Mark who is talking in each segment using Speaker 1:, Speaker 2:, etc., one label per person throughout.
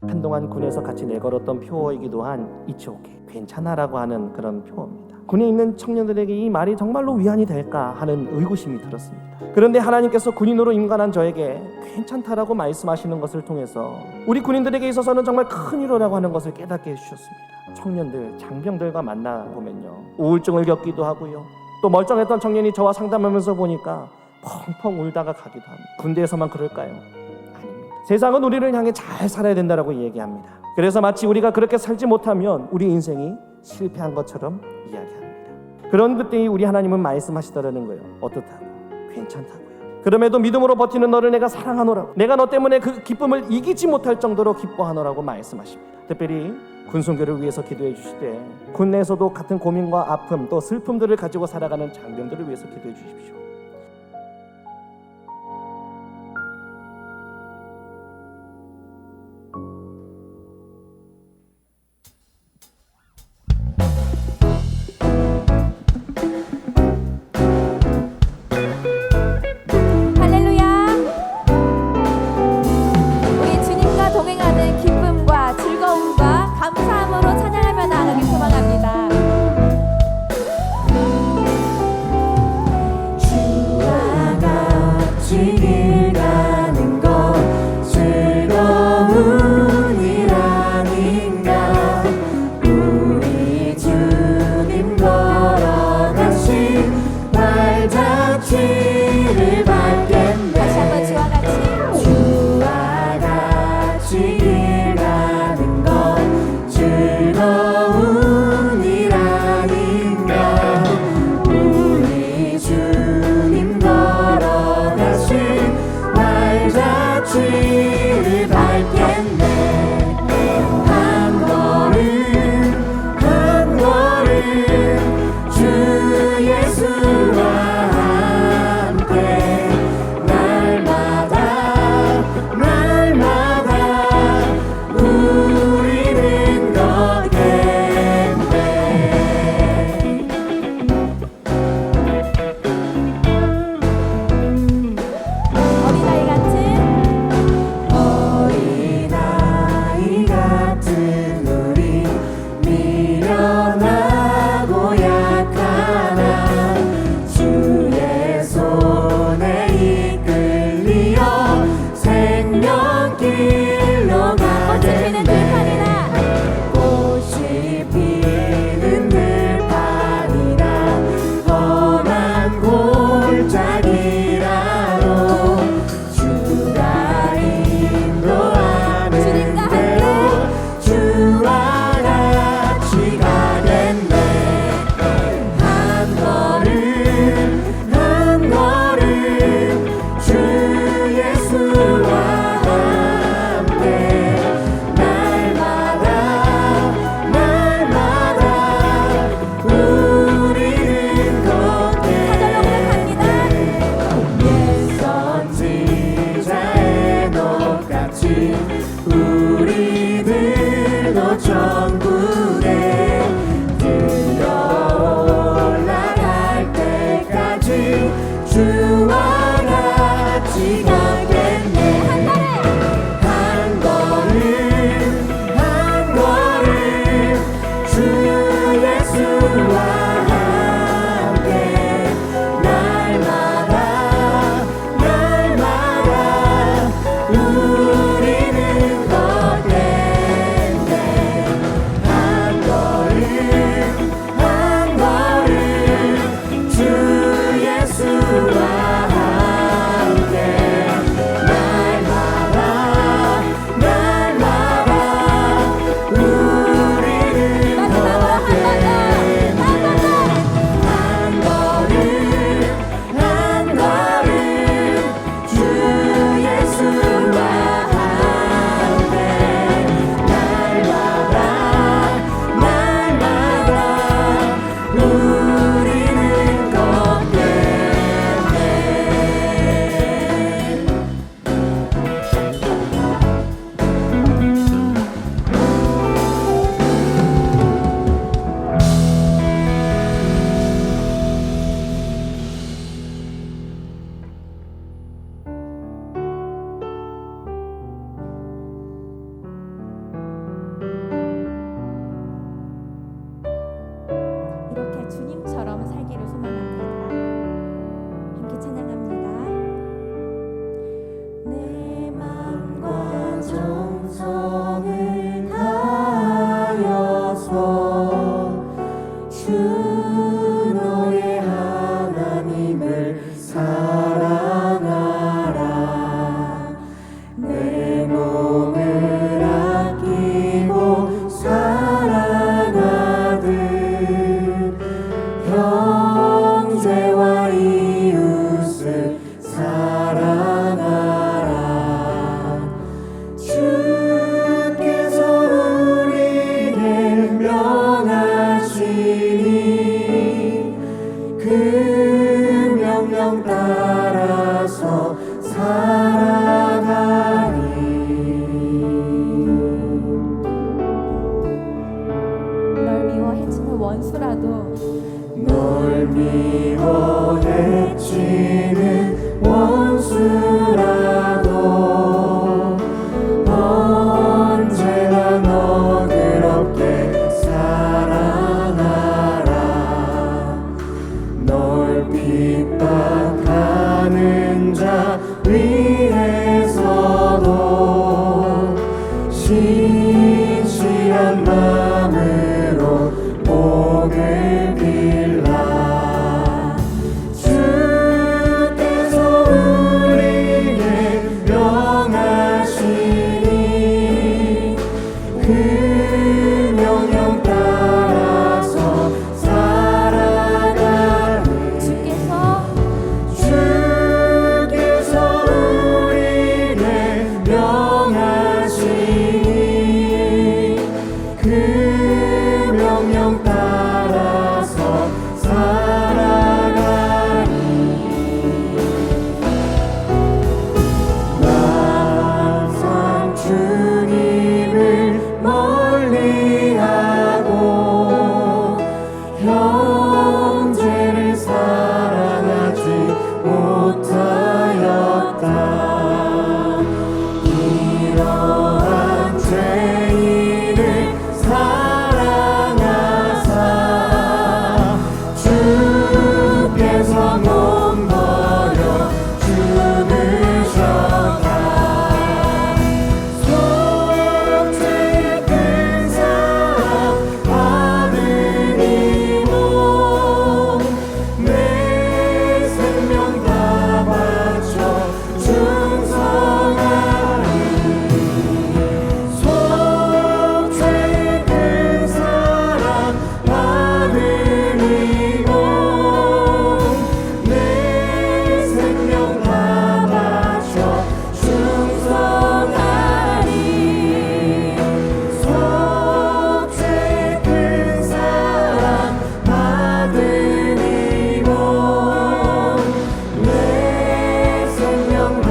Speaker 1: 한동안 군에서 같이 내걸었던 표어이기도 한 It's okay, 괜찮아라고 하는 그런 표어입니다. 군에 있는 청년들에게 이 말이 정말로 위안이 될까 하는 의구심이 들었습니다. 그런데 하나님께서 군인으로 임관한 저에게 괜찮다라고 말씀하시는 것을 통해서 우리 군인들에게 있어서는 정말 큰 위로라고 하는 것을 깨닫게 해주셨습니다. 청년들, 장병들과 만나보면요, 우울증을 겪기도 하고요, 또 멀쩡했던 청년이 저와 상담하면서 보니까 펑펑 울다가 가기도 합니다. 군대에서만 그럴까요? 아닙니다. 세상은 우리를 향해 잘 살아야 된다고 얘기합니다. 그래서 마치 우리가 그렇게 살지 못하면 우리 인생이 실패한 것처럼 이야기합니다. 그런 그때 우리 하나님은 말씀하시더라는 거예요. 어떻다고? 괜찮다고요. 그럼에도 믿음으로 버티는 너를 내가 사랑하노라고, 내가 너 때문에 그 기쁨을 이기지 못할 정도로 기뻐하노라고 말씀하십니다. 특별히 군순교를 위해서 기도해 주시되 군 내에서도 같은 고민과 아픔 또 슬픔들을 가지고 살아가는 장병들을 위해서 기도해 주십시오.
Speaker 2: 내 몸을 아끼고 사랑하듯 형제와 이웃을 사랑하라. 주께서 우리에게 명하시니 그 명령 따라서 살아가리.
Speaker 3: 널 미워해치는 원수라도
Speaker 2: 널 미워해치는 원수라도 언제나 너그럽게 사랑하라. 널 핍박하는 자 위에서도 신실한 마음으로 복을 빌라. 주께서 우리에게 명하시니 그 명령 따라서 살아가리. 주께서 우리에게 명하시니 그 명령 따라서 살아가리. 항상 주님을 멀리하고 형제를 사랑하지 못하였다. 이러한 죄인을 사랑하사 주께서 몸 버려 죽으셨다. 속죄의 큰 사랑 받은 이 몸 내 생명 다 바쳐 충성하리. 속죄의 큰 사랑 받은 이 몸 내 생명 다 바쳐 충성하리. 속죄의 큰 사랑 받은 이 몸 내 생명 다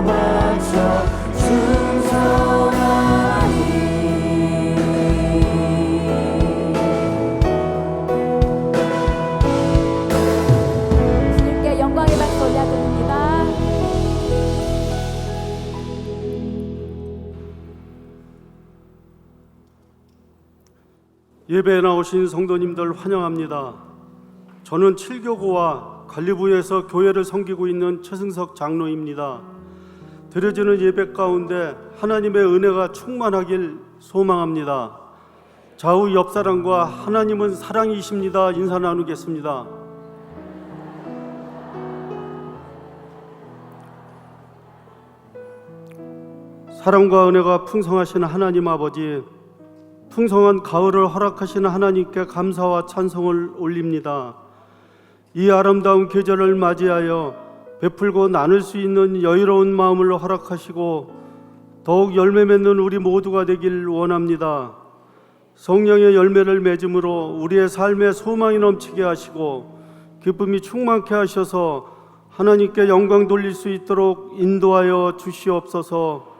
Speaker 2: 바쳐 충성하리.
Speaker 3: 주님께 영광의 박수 올려드립니다.
Speaker 4: 예배에 나오신 성도님들 환영합니다. 저는 7교구와 관리부에서 교회를 섬기고 있는 최승석 장로입니다. 드려지는 예배 가운데 하나님의 은혜가 충만하길 소망합니다. 좌우 옆사람과 하나님은 사랑이십니다. 인사 나누겠습니다. 사랑과 은혜가 풍성하신 하나님 아버지, 풍성한 가을을 허락하시는 하나님께 감사와 찬송을 올립니다. 이 아름다운 계절을 맞이하여 베풀고 나눌 수 있는 여유로운 마음을 허락하시고 더욱 열매 맺는 우리 모두가 되길 원합니다. 성령의 열매를 맺음으로 우리의 삶에 소망이 넘치게 하시고 기쁨이 충만케 하셔서 하나님께 영광 돌릴 수 있도록 인도하여 주시옵소서.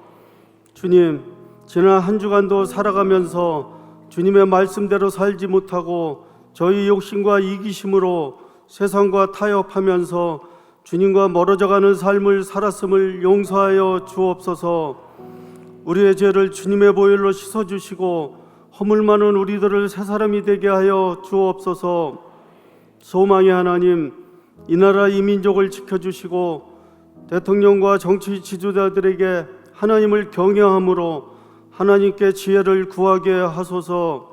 Speaker 4: 주님, 지난 한 주간도 살아가면서 주님의 말씀대로 살지 못하고 저희 욕심과 이기심으로 세상과 타협하면서 주님과 멀어져가는 삶을 살았음을 용서하여 주옵소서. 우리의 죄를 주님의 보혈로 씻어주시고 허물 많은 우리들을 새 사람이 되게 하여 주옵소서. 소망의 하나님, 이 나라 이 민족을 지켜주시고 대통령과 정치 지도자들에게 하나님을 경외함으로 하나님께 지혜를 구하게 하소서.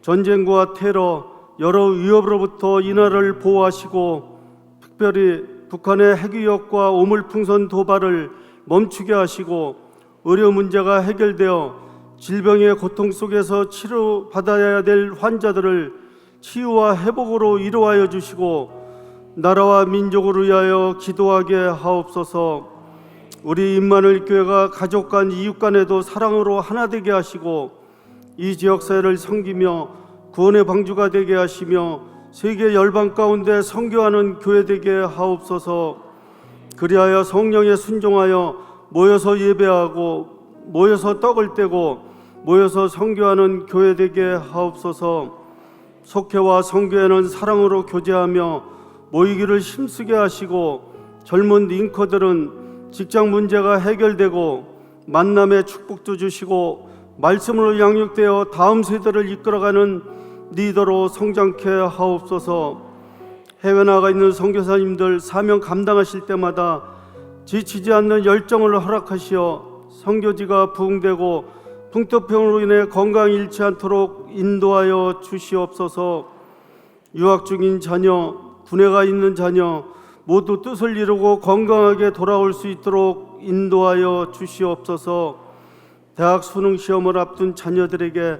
Speaker 4: 전쟁과 테러, 여러 위협으로부터 이 나라를 보호하시고 특별히 북한의 핵위협과 오물풍선 도발을 멈추게 하시고 의료 문제가 해결되어 질병의 고통 속에서 치료받아야 될 환자들을 치유와 회복으로 이루하여 주시고 나라와 민족을 위하여 기도하게 하옵소서. 우리 임마누엘 교회가 가족 간 이웃 간에도 사랑으로 하나 되게 하시고 이 지역사회를 섬기며 구원의 방주가 되게 하시며 세계 열방 가운데 선교하는 교회 되게 하옵소서. 그리하여 성령에 순종하여 모여서 예배하고 모여서 떡을 떼고 모여서 선교하는 교회 되게 하옵소서. 속회와 선교회는 사랑으로 교제하며 모이기를 힘쓰게 하시고 젊은 링커들은 직장 문제가 해결되고 만남의 축복도 주시고 말씀으로 양육되어 다음 세대를 이끌어가는 리더로 성장케 하옵소서. 해외 나가 있는 선교사님들 사명 감당하실 때마다 지치지 않는 열정을 허락하시어 선교지가 부흥되고 풍토병으로 인해 건강이 잃지 않도록 인도하여 주시옵소서. 유학 중인 자녀, 군에 가 있는 자녀 모두 뜻을 이루고 건강하게 돌아올 수 있도록 인도하여 주시옵소서. 대학 수능 시험을 앞둔 자녀들에게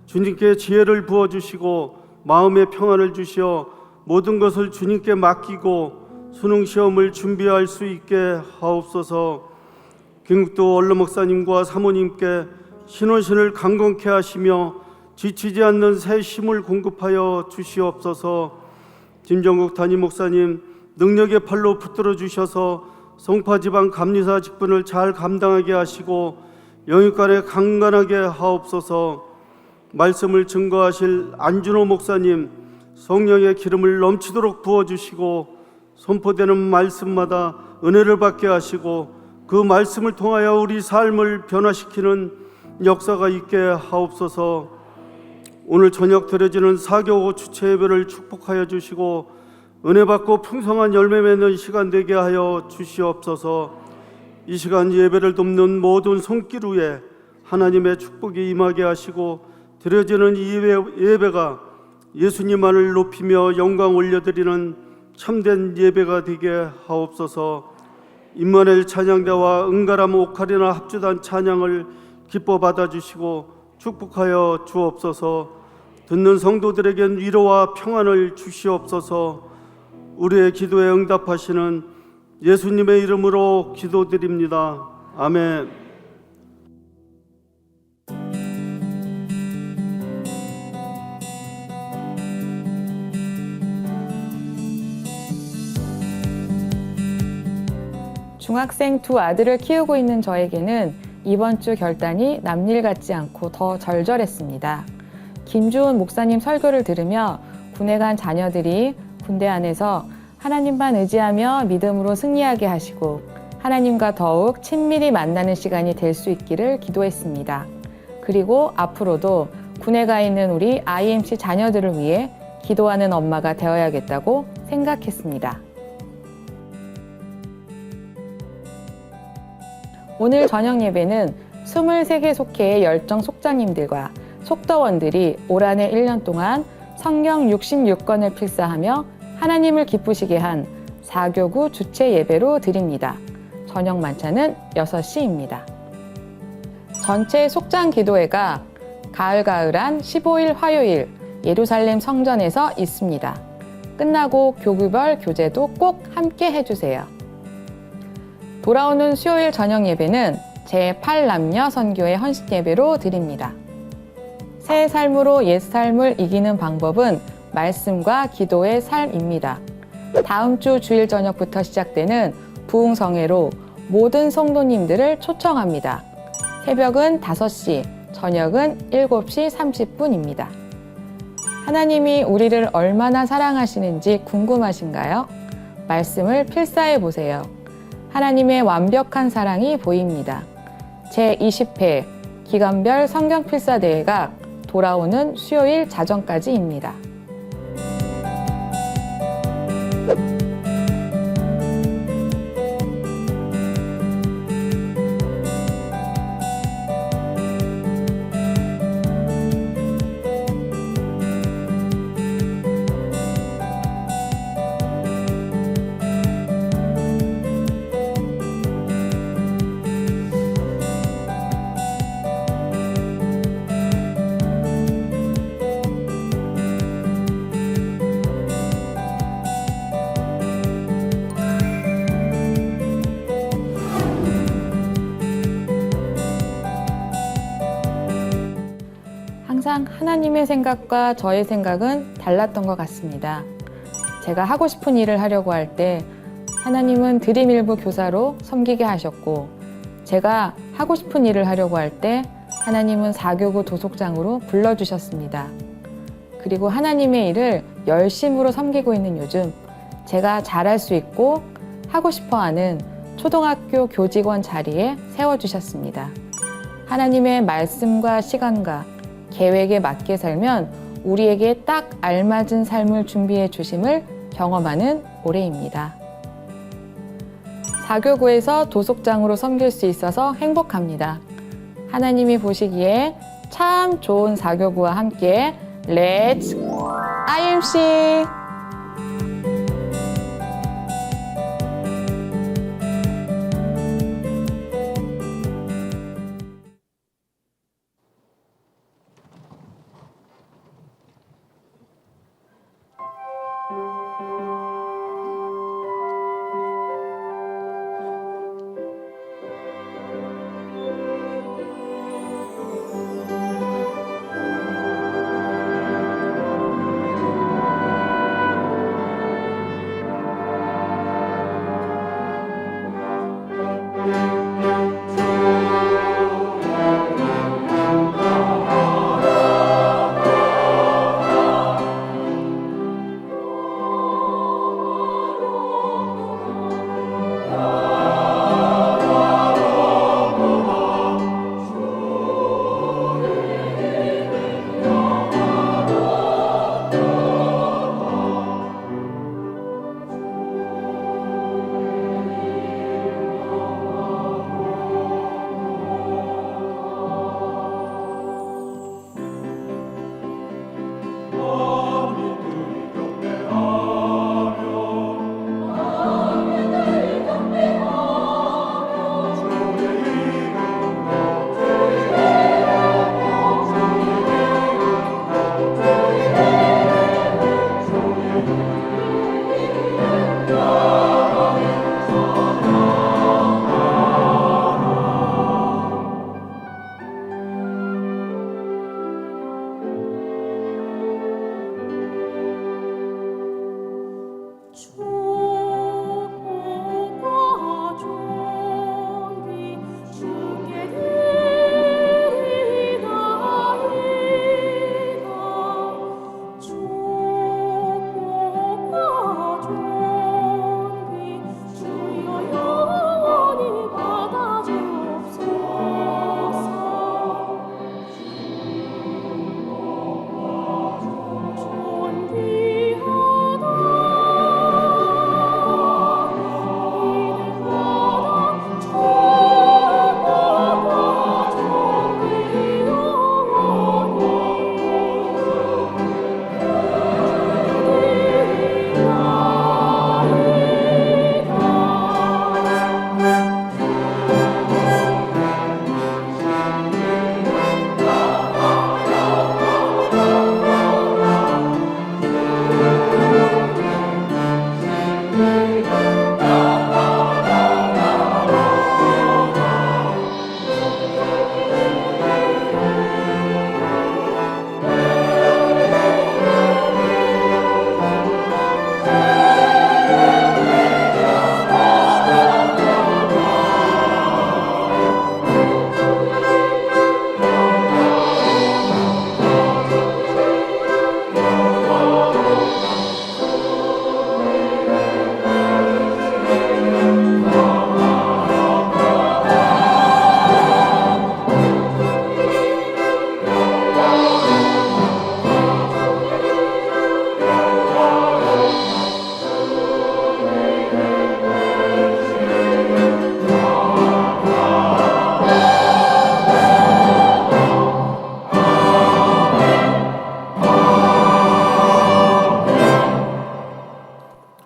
Speaker 4: 주님께 지혜를 부어주시고 마음의 평안을 주시어 모든 것을 주님께 맡기고 수능 시험을 준비할 수 있게 하옵소서. 김국도 원로 목사님과 사모님께 신혼신을 강건케 하시며 지치지 않는 새 힘을 공급하여 주시옵소서. 김정국 담임 목사님 능력의 팔로 붙들어 주셔서 송파지방 감리사 직분을 잘 감당하게 하시고 영육간에 강건하게 하옵소서. 말씀을 증거하실 안준호 목사님 성령의 기름을 넘치도록 부어주시고 선포되는 말씀마다 은혜를 받게 하시고 그 말씀을 통하여 우리 삶을 변화시키는 역사가 있게 하옵소서. 오늘 저녁 드려지는 사교고 주체 예배를 축복하여 주시고 은혜 받고 풍성한 열매 맺는 시간 되게 하여 주시옵소서. 이 시간 예배를 돕는 모든 손길 위에 하나님의 축복이 임하게 하시고 드려지는 이 예배가 예수님만을 높이며 영광 올려드리는 참된 예배가 되게 하옵소서. 임마누엘 찬양대와 은가람 오카리나 합주단 찬양을 기뻐 받아주시고 축복하여 주옵소서. 듣는 성도들에겐 위로와 평안을 주시옵소서. 우리의 기도에 응답하시는 예수님의 이름으로 기도드립니다. 아멘.
Speaker 5: 중학생 두 아들을 키우고 있는 저에게는 이번 주 결단이 남일 같지 않고 더 절절했습니다. 김주훈 목사님 설교를 들으며 군에 간 자녀들이 군대 안에서 하나님만 의지하며 믿음으로 승리하게 하시고 하나님과 더욱 친밀히 만나는 시간이 될 수 있기를 기도했습니다. 그리고 앞으로도 군에 가 있는 우리 IMC 자녀들을 위해 기도하는 엄마가 되어야겠다고 생각했습니다. 오늘 저녁 예배는 23개 속회의 열정 속장님들과 속더원들이 올 한 해 1년 동안 성경 66권을 필사하며 하나님을 기쁘시게 한 4교구 주체 예배로 드립니다. 저녁 만찬은 6시입니다. 전체 속장 기도회가 가을가을한 15일 화요일 예루살렘 성전에서 있습니다. 끝나고 교구별 교제도 꼭 함께 해주세요. 돌아오는 수요일 저녁 예배는 제8남녀 선교회 헌신 예배로 드립니다. 새 삶으로 옛 삶을 이기는 방법은 말씀과 기도의 삶입니다. 다음 주 주일 저녁부터 시작되는 부흥성회로 모든 성도님들을 초청합니다. 새벽은 5시, 저녁은 7시 30분입니다. 하나님이 우리를 얼마나 사랑하시는지 궁금하신가요? 말씀을 필사해 보세요. 하나님의 완벽한 사랑이 보입니다. 제20회 기간별 성경 필사대회가 돌아오는 수요일 자정까지입니다. 항상 하나님의 생각과 저의 생각은 달랐던 것 같습니다. 제가 하고 싶은 일을 하려고 할 때 하나님은 드림일부 교사로 섬기게 하셨고, 제가 하고 싶은 일을 하려고 할 때 하나님은 사교구 도속장으로 불러주셨습니다. 그리고 하나님의 일을 열심으로 섬기고 있는 요즘, 제가 잘할 수 있고 하고 싶어하는 초등학교 교직원 자리에 세워주셨습니다. 하나님의 말씀과 시간과 계획에 맞게 살면 우리에게 딱 알맞은 삶을 준비해 주심을 경험하는 올해입니다. 사교구에서 도속장으로 섬길 수 있어서 행복합니다. 하나님이 보시기에 참 좋은 사교구와 함께 Let's IMC!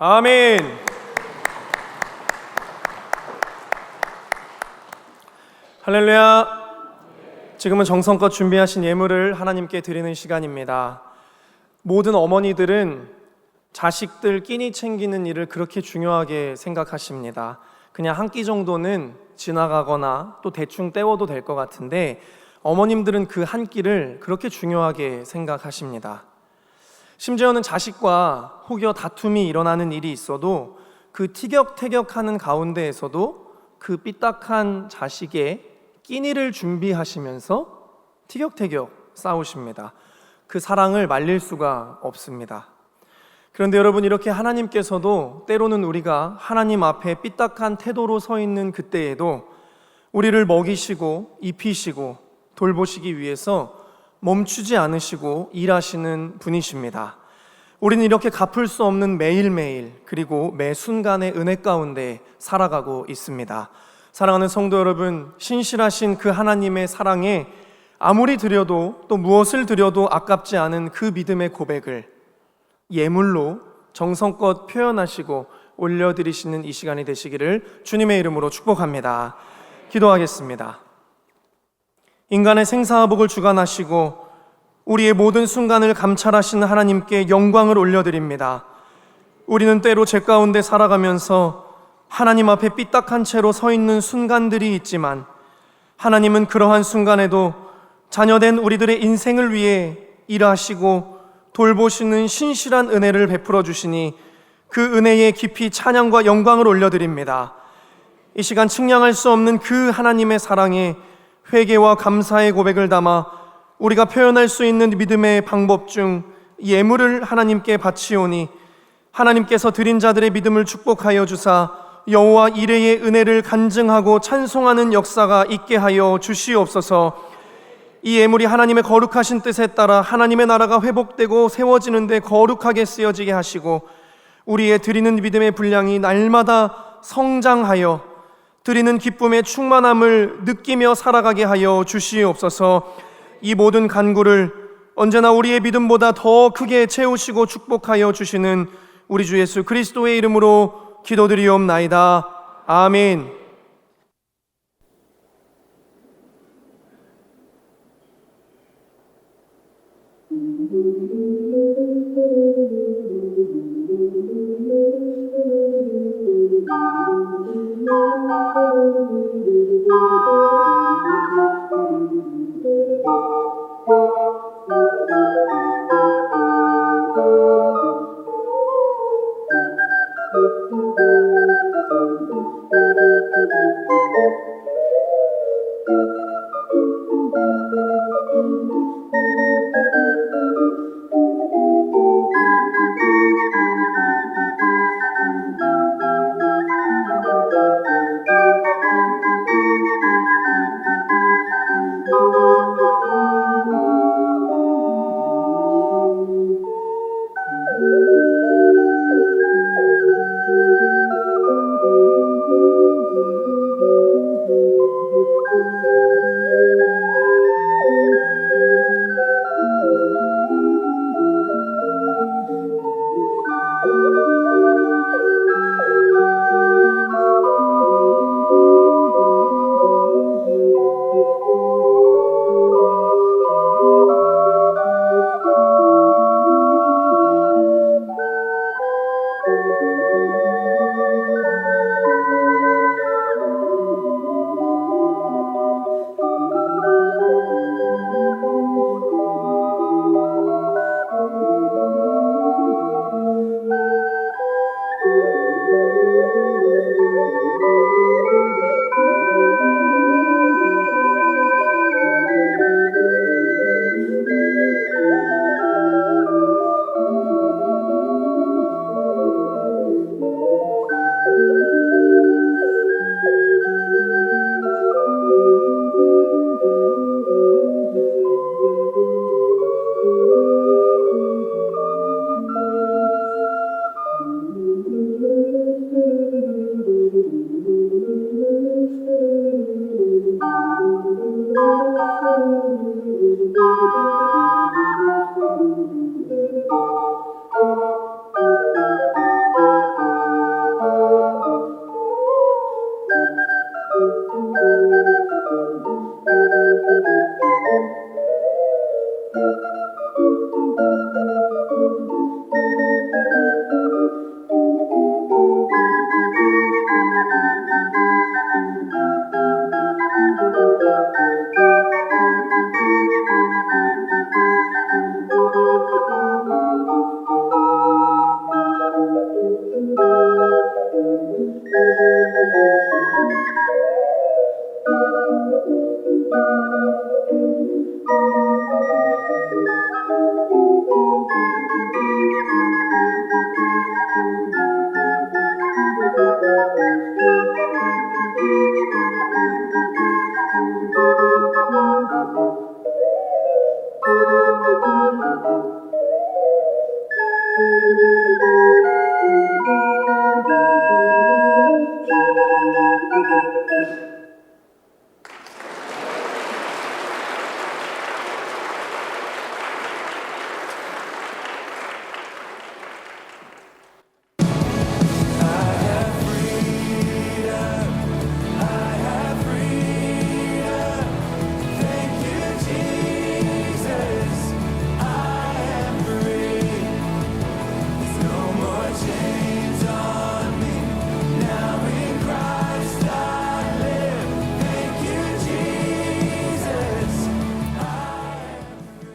Speaker 2: 아멘. 할렐루야. 지금은 정성껏 준비하신 예물을 하나님께 드리는 시간입니다. 모든 어머니들은 자식들 끼니 챙기는 일을 그렇게 중요하게 생각하십니다. 그냥 한 끼 정도는 지나가거나 또 대충 때워도 될 것 같은데, 어머님들은 그 한 끼를 그렇게 중요하게 생각하십니다. 심지어는 자식과 혹여 다툼이 일어나는 일이 있어도 그 티격태격하는 가운데에서도 그 삐딱한 자식의 끼니를 준비하시면서 티격태격 싸우십니다. 그 사랑을 말릴 수가 없습니다. 그런데 여러분, 이렇게 하나님께서도 때로는 우리가 하나님 앞에 삐딱한 태도로 서 있는 그때에도 우리를 먹이시고 입히시고 돌보시기 위해서 멈추지 않으시고 일하시는 분이십니다. 우리는 이렇게 갚을 수 없는 매일매일 그리고 매 순간의 은혜 가운데 살아가고 있습니다. 사랑하는 성도 여러분, 신실하신 그 하나님의 사랑에 아무리 드려도 또 무엇을 드려도 아깝지 않은 그 믿음의 고백을 예물로 정성껏 표현하시고 올려드리시는 이 시간이 되시기를 주님의 이름으로 축복합니다. 기도하겠습니다. 인간의 생사화복을 주관하시고 우리의 모든 순간을 감찰하시는 하나님께 영광을 올려드립니다. 우리는 때로 죄 가운데 살아가면서 하나님 앞에 삐딱한 채로 서 있는 순간들이 있지만 하나님은 그러한 순간에도 자녀된 우리들의 인생을 위해 일하시고 돌보시는 신실한 은혜를 베풀어 주시니 그 은혜에 깊이 찬양과 영광을 올려드립니다. 이 시간 측량할 수 없는 그 하나님의 사랑에 회개와 감사의 고백을 담아 우리가 표현할 수 있는 믿음의 방법 중 예물을 하나님께 바치오니 하나님께서 드린 자들의 믿음을 축복하여 주사 여호와 이레의 은혜를 간증하고 찬송하는 역사가 있게 하여 주시옵소서. 이 예물이 하나님의 거룩하신 뜻에 따라 하나님의 나라가 회복되고 세워지는 데 거룩하게 쓰여지게 하시고 우리의 드리는 믿음의 분량이 날마다 성장하여 드리는 기쁨의 충만함을 느끼며 살아가게 하여 주시옵소서. 이 모든 간구를 언제나 우리의 믿음보다 더 크게 채우시고 축복하여 주시는 우리 주 예수 그리스도의 이름으로 기도드리옵나이다. 아멘.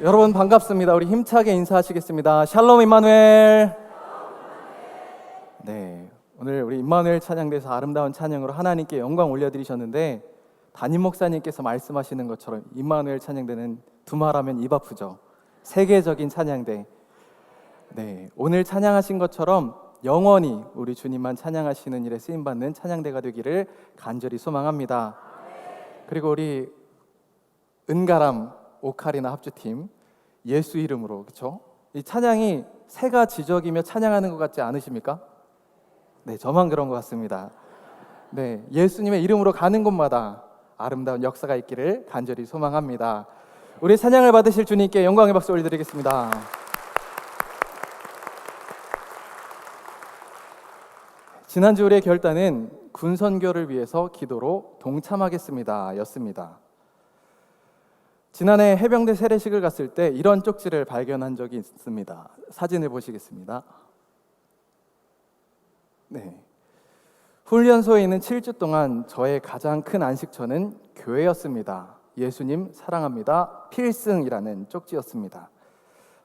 Speaker 6: 여러분 반갑습니다. 우리 힘차게 인사하시겠습니다. 샬롬 임마누엘. 네, 오늘 우리 임마누엘 찬양대에서 아름다운 찬양으로 하나님께 영광 올려드리셨는데 담임 목사님께서 말씀하시는 것처럼 임마누엘 찬양대는 두말하면 입 아프죠. 세계적인 찬양대. 네, 오늘 찬양하신 것처럼 영원히 우리 주님만 찬양하시는 일에 쓰임받는 찬양대가 되기를 간절히 소망합니다. 그리고 우리 은가람 오카리나 합주팀 예수 이름으로, 그렇죠? 이 찬양이 새가 지저귀며 찬양하는 것 같지 않으십니까? 네, 저만 그런 것 같습니다. 네, 예수님의 이름으로 가는 곳마다 아름다운 역사가 있기를 간절히 소망합니다. 우리 찬양을 받으실 주님께 영광의 박수 올려드리겠습니다. 지난주 우리의 결단은 군선교를 위해서 기도로 동참하겠습니다 였습니다. 지난해 해병대 세례식을 갔을 때 이런 쪽지를 발견한 적이 있습니다. 사진을 보시겠습니다. 네. 훈련소에 있는 7주 동안 저의 가장 큰 안식처는 교회였습니다. 예수님 사랑합니다. 필승이라는 쪽지였습니다.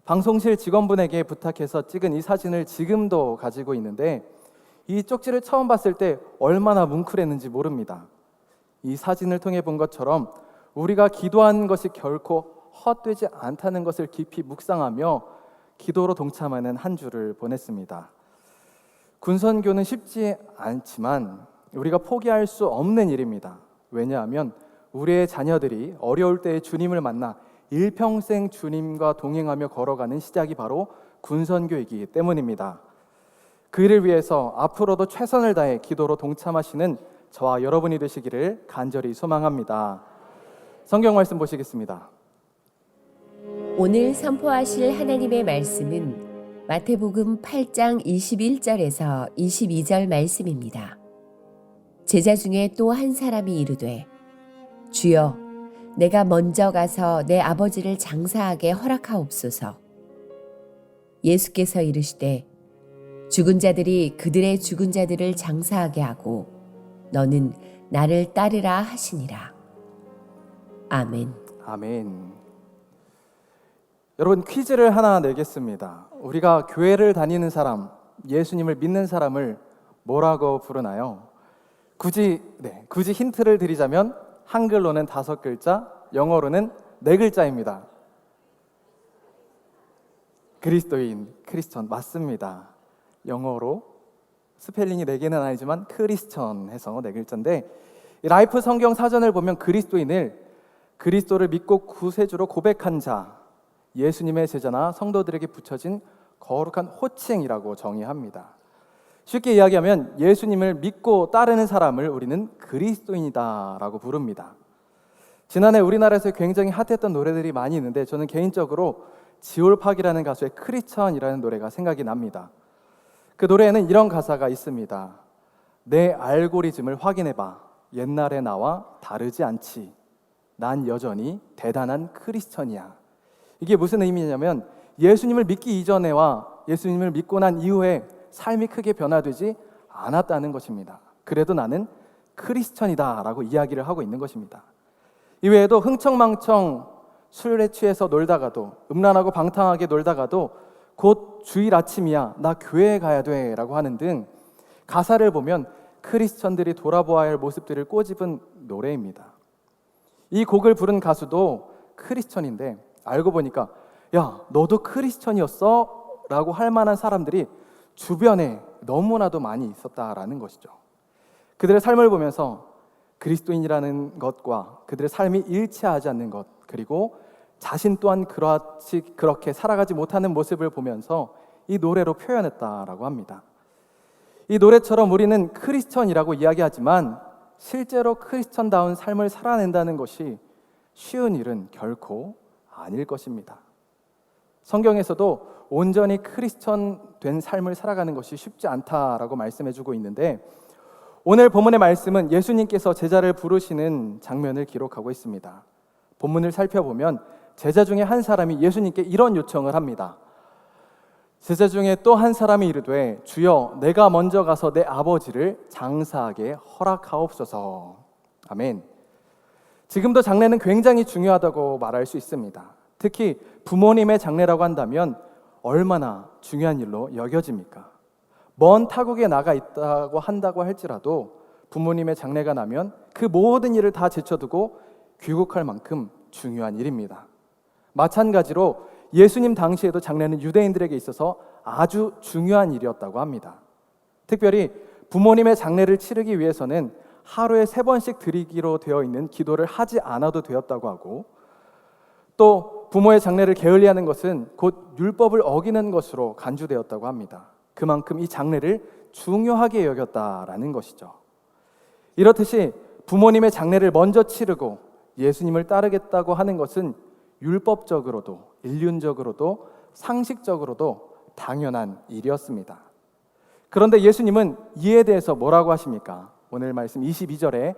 Speaker 6: 방송실 직원분에게 부탁해서 찍은 이 사진을 지금도 가지고 있는데 이 쪽지를 처음 봤을 때 얼마나 뭉클했는지 모릅니다. 이 사진을 통해 본 것처럼 우리가 기도하는 것이 결코 헛되지 않다는 것을 깊이 묵상하며 기도로 동참하는 한 주를 보냈습니다. 군선교는 쉽지 않지만 우리가 포기할 수 없는 일입니다. 왜냐하면 우리의 자녀들이 어려울 때에 주님을 만나 일평생 주님과 동행하며 걸어가는 시작이 바로 군선교이기 때문입니다. 그 일을 위해서 앞으로도 최선을 다해 기도로 동참하시는 저와 여러분이 되시기를 간절히 소망합니다. 성경 말씀 보시겠습니다.
Speaker 7: 오늘 선포하실 하나님의 말씀은 마태복음 8장 21절에서 22절 말씀입니다. 제자 중에 또 한 사람이 이르되 주여 내가 먼저 가서 내 아버지를 장사하게 허락하옵소서. 예수께서 이르시되 죽은 자들이 그들의 죽은 자들을 장사하게 하고 너는 나를 따르라 하시니라. 아멘.
Speaker 6: 아멘. 여러분 퀴즈를 하나 내겠습니다. 우리가 교회를 다니는 사람, 예수님을 믿는 사람을 뭐라고 부르나요? 굳이 힌트를 드리자면 한글로는 5글자, 영어로는 4글자입니다. 그리스도인, 크리스천 맞습니다. 영어로 스펠링이 4개는 아니지만 크리스천 해서 4글자인데 라이프 성경 사전을 보면 그리스도를 믿고 구세주로 고백한 자, 예수님의 제자나 성도들에게 붙여진 거룩한 호칭이라고 정의합니다. 쉽게 이야기하면 예수님을 믿고 따르는 사람을 우리는 그리스도인이다라고 부릅니다. 지난해 우리나라에서 굉장히 핫했던 노래들이 많이 있는데 저는 개인적으로 지올팍이라는 가수의 크리스천이라는 노래가 생각이 납니다. 그 노래에는 이런 가사가 있습니다. 내 알고리즘을 확인해봐. 옛날의 나와 다르지 않지. 난 여전히 대단한 크리스천이야. 이게 무슨 의미냐면 예수님을 믿기 이전에와 예수님을 믿고 난 이후에 삶이 크게 변화되지 않았다는 것입니다. 그래도 나는 크리스천이다 라고 이야기를 하고 있는 것입니다. 이외에도 흥청망청 술에 취해서 놀다가도 음란하고 방탕하게 놀다가도 곧 주일 아침이야 나 교회에 가야 돼 라고 하는 등 가사를 보면 크리스천들이 돌아보아야 할 모습들을 꼬집은 노래입니다. 이 곡을 부른 가수도 크리스천인데 알고 보니까 야 너도 크리스천이었어? 라고 할 만한 사람들이 주변에 너무나도 많이 있었다라는 것이죠. 그들의 삶을 보면서 그리스도인이라는 것과 그들의 삶이 일치하지 않는 것, 그리고 자신 또한 그렇게 살아가지 못하는 모습을 보면서 이 노래로 표현했다라고 합니다. 이 노래처럼 우리는 크리스천이라고 이야기하지만 실제로 크리스천다운 삶을 살아낸다는 것이 쉬운 일은 결코 아닐 것입니다. 성경에서도 온전히 크리스천 된 삶을 살아가는 것이 쉽지 않다라고 말씀해주고 있는데 오늘 본문의 말씀은 예수님께서 제자를 부르시는 장면을 기록하고 있습니다. 본문을 살펴보면 제자 중에 한 사람이 예수님께 이런 요청을 합니다. 제자 중에 또 한 사람이 이르되 주여 내가 먼저 가서 내 아버지를 장사하게 허락하옵소서. 아멘. 지금도 장례는 굉장히 중요하다고 말할 수 있습니다. 특히 부모님의 장래라고 한다면 얼마나 중요한 일로 여겨집니까? 먼 타국에 나가 있다고 한다고 할지라도 부모님의 장래가 나면 그 모든 일을 다 제쳐두고 귀국할 만큼 중요한 일입니다. 마찬가지로 예수님 당시에도 장례는 유대인들에게 있어서 아주 중요한 일이었다고 합니다. 특별히 부모님의 장례를 치르기 위해서는 하루에 3번씩 드리기로 되어 있는 기도를 하지 않아도 되었다고 하고, 또 부모의 장례를 게을리하는 것은 곧 율법을 어기는 것으로 간주되었다고 합니다. 그만큼 이 장례를 중요하게 여겼다라는 것이죠. 이렇듯이 부모님의 장례를 먼저 치르고 예수님을 따르겠다고 하는 것은 율법적으로도 인륜적으로도 상식적으로도 당연한 일이었습니다. 그런데 예수님은 이에 대해서 뭐라고 하십니까? 오늘 말씀 22절에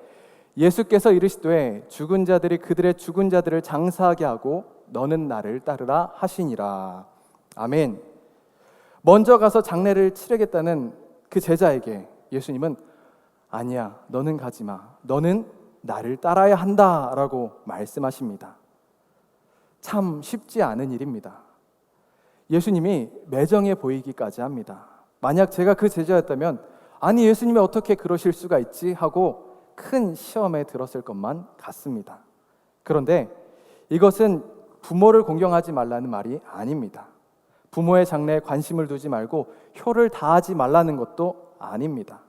Speaker 6: 예수께서 이르시되 죽은 자들이 그들의 죽은 자들을 장사하게 하고 너는 나를 따르라 하시니라. 아멘. 먼저 가서 장례를 치르겠다는 그 제자에게 예수님은 아니야, 너는 가지 마. 너는 나를 따라야 한다라고 말씀하십니다. 참 쉽지 않은 일입니다. 예수님이 매정해 보이기까지 합니다. 만약 제가 그 제자였다면 아니 예수님이 어떻게 그러실 수가 있지 하고 큰 시험에 들었을 것만 같습니다. 그런데 이것은 부모를 공경하지 말라는 말이 아닙니다. 부모의 장래에 관심을 두지 말고 효를 다하지 말라는 것도 아닙니다.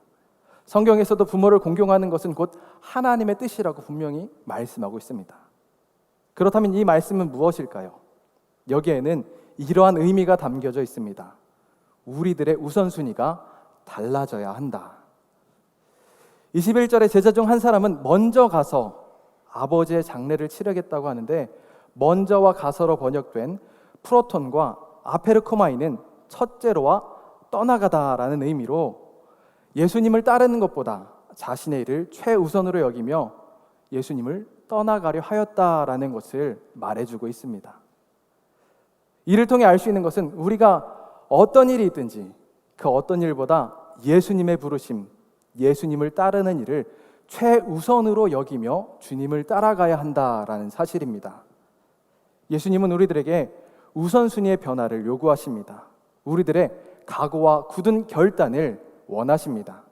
Speaker 6: 성경에서도 부모를 공경하는 것은 곧 하나님의 뜻이라고 분명히 말씀하고 있습니다. 그렇다면 이 말씀은 무엇일까요? 여기에는 이러한 의미가 담겨져 있습니다. 우리들의 우선순위가 달라져야 한다. 21절에 제자 중 한 사람은 먼저 가서 아버지의 장례를 치르겠다고 하는데, 먼저와 가서로 번역된 프로톤과 아페르코마이는 첫째로와 떠나가다라는 의미로 예수님을 따르는 것보다 자신의 일을 최우선으로 여기며 예수님을 떠나가려 하였다라는 것을 말해주고 있습니다. 이를 통해 알 수 있는 것은 우리가 어떤 일이 있든지 그 어떤 일보다 예수님의 부르심, 예수님을 따르는 일을 최우선으로 여기며 주님을 따라가야 한다라는 사실입니다. 예수님은 우리들에게 우선순위의 변화를 요구하십니다. 우리들의 각오와 굳은 결단을 원하십니다.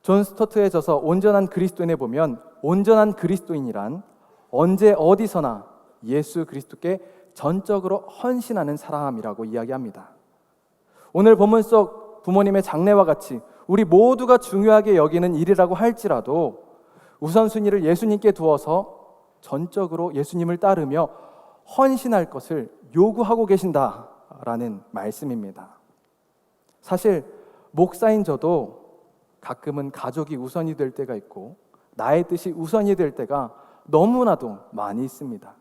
Speaker 6: 존 스토트의 저서 온전한 그리스도인에 보면 온전한 그리스도인이란 언제 어디서나 예수 그리스도께 전적으로 헌신하는 사람이라고 이야기합니다. 오늘 본문 속 부모님의 장례와 같이 우리 모두가 중요하게 여기는 일이라고 할지라도 우선순위를 예수님께 두어서 전적으로 예수님을 따르며 헌신할 것을 요구하고 계신다라는 말씀입니다. 사실 목사인 저도 가끔은 가족이 우선이 될 때가 있고 나의 뜻이 우선이 될 때가 너무나도 많이 있습니다.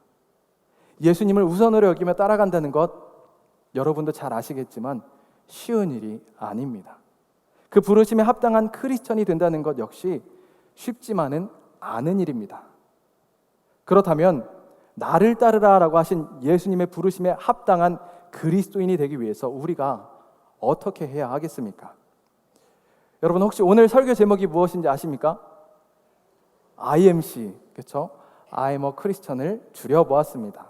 Speaker 6: 예수님을 우선으로 여기며 따라간다는 것 여러분도 잘 아시겠지만 쉬운 일이 아닙니다. 그 부르심에 합당한 크리스천이 된다는 것 역시 쉽지만은 않은 일입니다. 그렇다면 나를 따르라라고 하신 예수님의 부르심에 합당한 그리스도인이 되기 위해서 우리가 어떻게 해야 하겠습니까? 여러분 혹시 오늘 설교 제목이 무엇인지 아십니까? IMC, 그렇죠? I'm a Christian을 줄여보았습니다.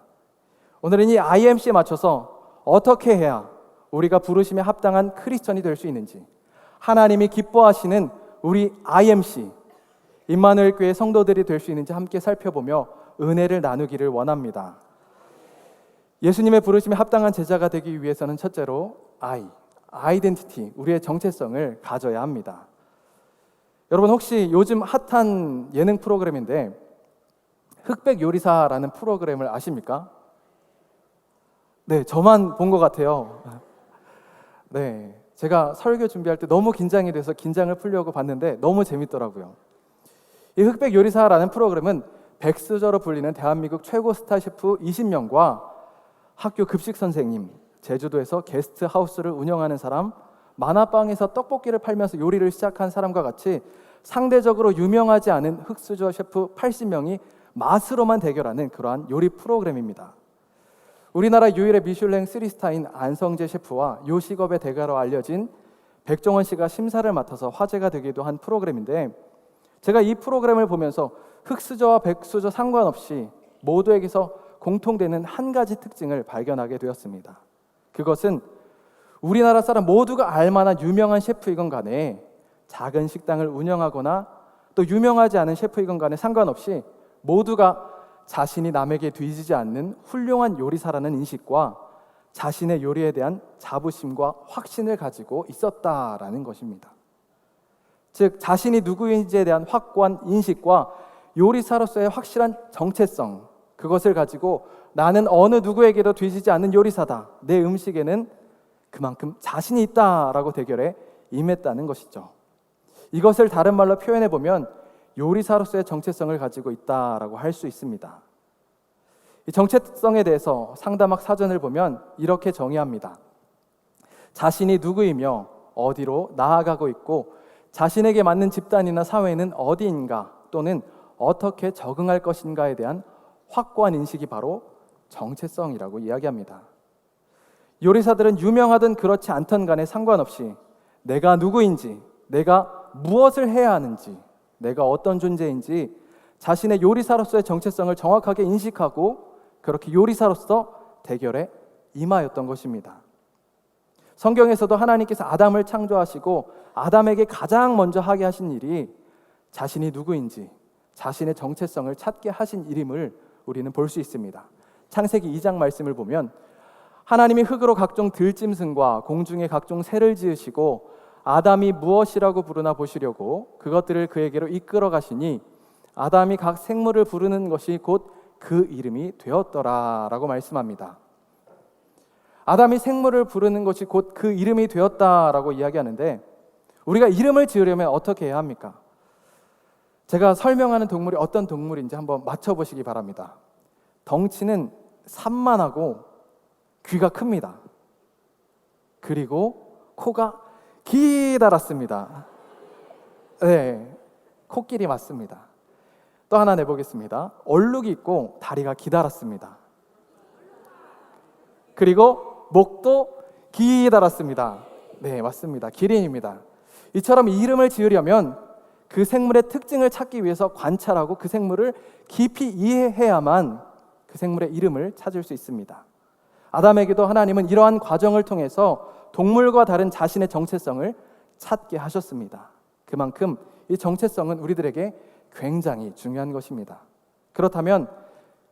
Speaker 6: 오늘은 이 IMC에 맞춰서 어떻게 해야 우리가 부르심에 합당한 크리스천이 될 수 있는지, 하나님이 기뻐하시는 우리 IMC, 임마누엘 교회 성도들이 될 수 있는지 함께 살펴보며 은혜를 나누기를 원합니다. 예수님의 부르심에 합당한 제자가 되기 위해서는 첫째로 아이덴티티, 우리의 정체성을 가져야 합니다. 여러분 혹시 요즘 핫한 예능 프로그램인데 흑백 요리사라는 프로그램을 아십니까? 네, 저만 본 것 같아요. 네, 제가 설교 준비할 때 너무 긴장이 돼서 긴장을 풀려고 봤는데 너무 재밌더라고요. 이 흑백 요리사라는 프로그램은 백수저로 불리는 대한민국 최고 스타 셰프 20명과 학교 급식 선생님, 제주도에서 게스트 하우스를 운영하는 사람, 만화방에서 떡볶이를 팔면서 요리를 시작한 사람과 같이 상대적으로 유명하지 않은 흑수저 셰프 80명이 맛으로만 대결하는 그러한 요리 프로그램입니다. 우리나라 유일의 미슐랭 3스타인 안성재 셰프와 요식업의 대가로 알려진 백종원 씨가 심사를 맡아서 화제가 되기도 한 프로그램인데, 제가 이 프로그램을 보면서 흑수저와 백수저 상관없이 모두에게서 공통되는 한 가지 특징을 발견하게 되었습니다. 그것은 우리나라 사람 모두가 알만한 유명한 셰프이건 간에 작은 식당을 운영하거나 또 유명하지 않은 셰프이건 간에 상관없이 모두가 자신이 남에게 뒤지지 않는 훌륭한 요리사라는 인식과 자신의 요리에 대한 자부심과 확신을 가지고 있었다라는 것입니다. 즉 자신이 누구인지에 대한 확고한 인식과 요리사로서의 확실한 정체성, 그것을 가지고 나는 어느 누구에게도 뒤지지 않는 요리사다, 내 음식에는 그만큼 자신이 있다라고 대결에 임했다는 것이죠. 이것을 다른 말로 표현해 보면 요리사로서의 정체성을 가지고 있다라고 할 수 있습니다. 이 정체성에 대해서 상담학 사전을 보면 이렇게 정의합니다. 자신이 누구이며 어디로 나아가고 있고 자신에게 맞는 집단이나 사회는 어디인가 또는 어떻게 적응할 것인가에 대한 확고한 인식이 바로 정체성이라고 이야기합니다. 요리사들은 유명하든 그렇지 않든 간에 상관없이 내가 누구인지, 내가 무엇을 해야 하는지, 내가 어떤 존재인지 자신의 요리사로서의 정체성을 정확하게 인식하고 그렇게 요리사로서 대결에 임하였던 것입니다. 성경에서도 하나님께서 아담을 창조하시고 아담에게 가장 먼저 하게 하신 일이 자신이 누구인지 자신의 정체성을 찾게 하신 일임을 우리는 볼 수 있습니다. 창세기 2장 말씀을 보면 하나님이 흙으로 각종 들짐승과 공중의 각종 새를 지으시고 아담이 무엇이라고 부르나 보시려고 그것들을 그에게로 이끌어 가시니 아담이 각 생물을 부르는 것이 곧 그 이름이 되었더라라고 말씀합니다. 아담이 생물을 부르는 것이 곧 그 이름이 되었다라고 이야기하는데 우리가 이름을 지으려면 어떻게 해야 합니까? 제가 설명하는 동물이 어떤 동물인지 한번 맞춰보시기 바랍니다. 덩치는 산만하고 귀가 큽니다. 그리고 코가 기다랗습니다. 네, 코끼리 맞습니다. 또 하나 내보겠습니다. 얼룩이 있고 다리가 기다랗습니다. 그리고 목도 기다랗습니다. 네, 맞습니다. 기린입니다. 이처럼 이름을 지으려면 그 생물의 특징을 찾기 위해서 관찰하고 그 생물을 깊이 이해해야만 그 생물의 이름을 찾을 수 있습니다. 아담에게도 하나님은 이러한 과정을 통해서 동물과 다른 자신의 정체성을 찾게 하셨습니다. 그만큼 이 정체성은 우리들에게 굉장히 중요한 것입니다. 그렇다면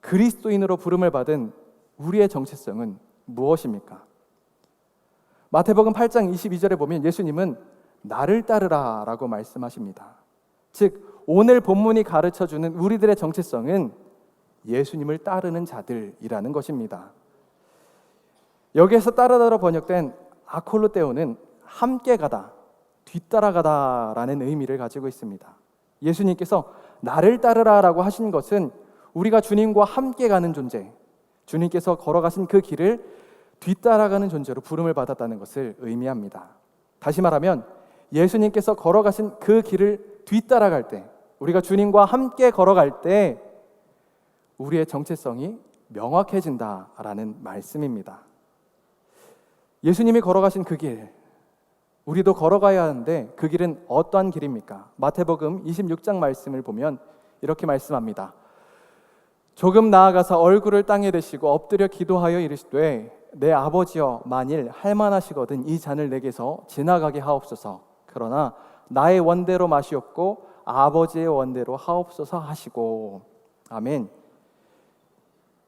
Speaker 6: 그리스도인으로 부름을 받은 우리의 정체성은 무엇입니까? 마태복음 8장 22절에 보면 예수님은 나를 따르라 라고 말씀하십니다. 즉 오늘 본문이 가르쳐주는 우리들의 정체성은 예수님을 따르는 자들이라는 것입니다. 여기에서 따르다로 번역된 아콜로테오는 함께 가다, 뒤따라가다 라는 의미를 가지고 있습니다. 예수님께서 나를 따르라 라고 하신 것은 우리가 주님과 함께 가는 존재, 주님께서 걸어가신 그 길을 뒤따라가는 존재로 부름을 받았다는 것을 의미합니다. 다시 말하면 예수님께서 걸어가신 그 길을 뒤따라갈 때, 우리가 주님과 함께 걸어갈 때 우리의 정체성이 명확해진다라는 말씀입니다. 예수님이 걸어가신 그 길, 우리도 걸어가야 하는데 그 길은 어떠한 길입니까? 마태복음 26장 말씀을 보면 이렇게 말씀합니다. 조금 나아가서 얼굴을 땅에 대시고 엎드려 기도하여 이르시되 내 아버지여 만일 할만하시거든 이 잔을 내게서 지나가게 하옵소서. 그러나 나의 원대로 마시옵고 아버지의 원대로 하옵소서 하시고. 아멘.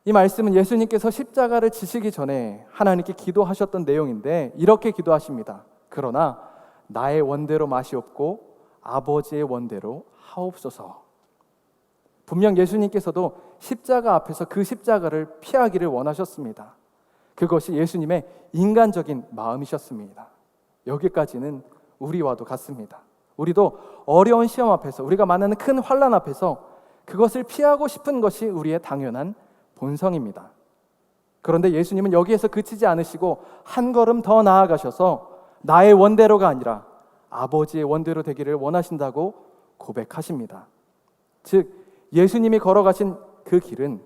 Speaker 6: 이 말씀은 예수님께서 십자가를 지시기 전에 하나님께 기도하셨던 내용인데 이렇게 기도하십니다. 그러나 나의 원대로 마시옵고 아버지의 원대로 하옵소서. 분명 예수님께서도 십자가 앞에서 그 십자가를 피하기를 원하셨습니다. 그것이 예수님의 인간적인 마음이셨습니다. 여기까지는 우리와도 같습니다. 우리도 어려운 시험 앞에서, 우리가 만나는 큰 환난 앞에서 그것을 피하고 싶은 것이 우리의 당연한 본성입니다. 그런데 예수님은 여기에서 그치지 않으시고 한 걸음 더 나아가셔서 나의 원대로가 아니라 아버지의 원대로 되기를 원하신다고 고백하십니다. 즉 예수님이 걸어가신 그 길은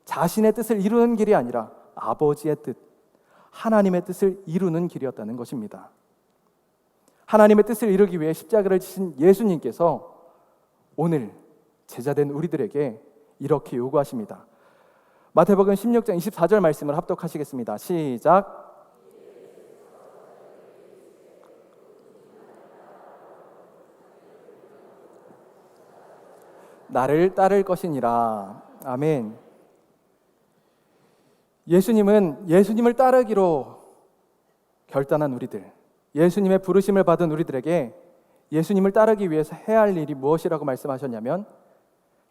Speaker 6: 자신의 뜻을 이루는 길이 아니라 아버지의 뜻, 하나님의 뜻을 이루는 길이었다는 것입니다. 하나님의 뜻을 이루기 위해 십자가를 지신 예수님께서 오늘 제자된 우리들에게 이렇게 요구하십니다. 마태복음 16장 24절 말씀을 합독하시겠습니다. 시작. 나를 따를 것이니라. 아멘. 예수님을 따르기로 결단한 우리들, 예수님의 부르심을 받은 우리들에게 예수님을 따르기 위해서 해야 할 일이 무엇이라고 말씀하셨냐면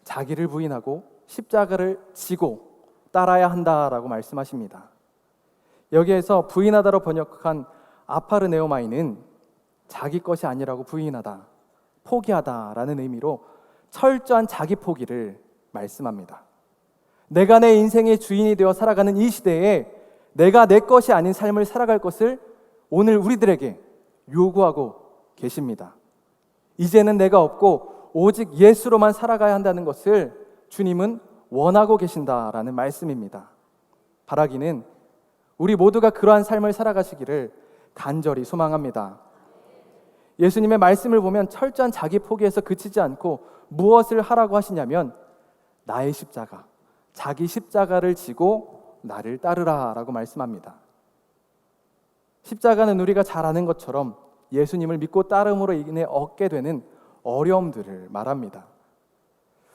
Speaker 6: 자기를 부인하고 십자가를 지고 따라야 한다라고 말씀하십니다. 여기에서 부인하다로 번역한 아파르네오마이는 자기 것이 아니라고 부인하다, 포기하다라는 의미로 철저한 자기 포기를 말씀합니다. 내가 내 인생의 주인이 되어 살아가는 이 시대에 내가 내 것이 아닌 삶을 살아갈 것을 오늘 우리들에게 요구하고 계십니다. 이제는 내가 없고 오직 예수로만 살아가야 한다는 것을 주님은 원하고 계신다라는 말씀입니다. 바라기는 우리 모두가 그러한 삶을 살아가시기를 간절히 소망합니다. 예수님의 말씀을 보면 철저한 자기 포기에서 그치지 않고 무엇을 하라고 하시냐면 나의 십자가, 자기 십자가를 지고 나를 따르라 라고 말씀합니다. 십자가는 우리가 잘 아는 것처럼 예수님을 믿고 따름으로 인해 얻게 되는 어려움들을 말합니다.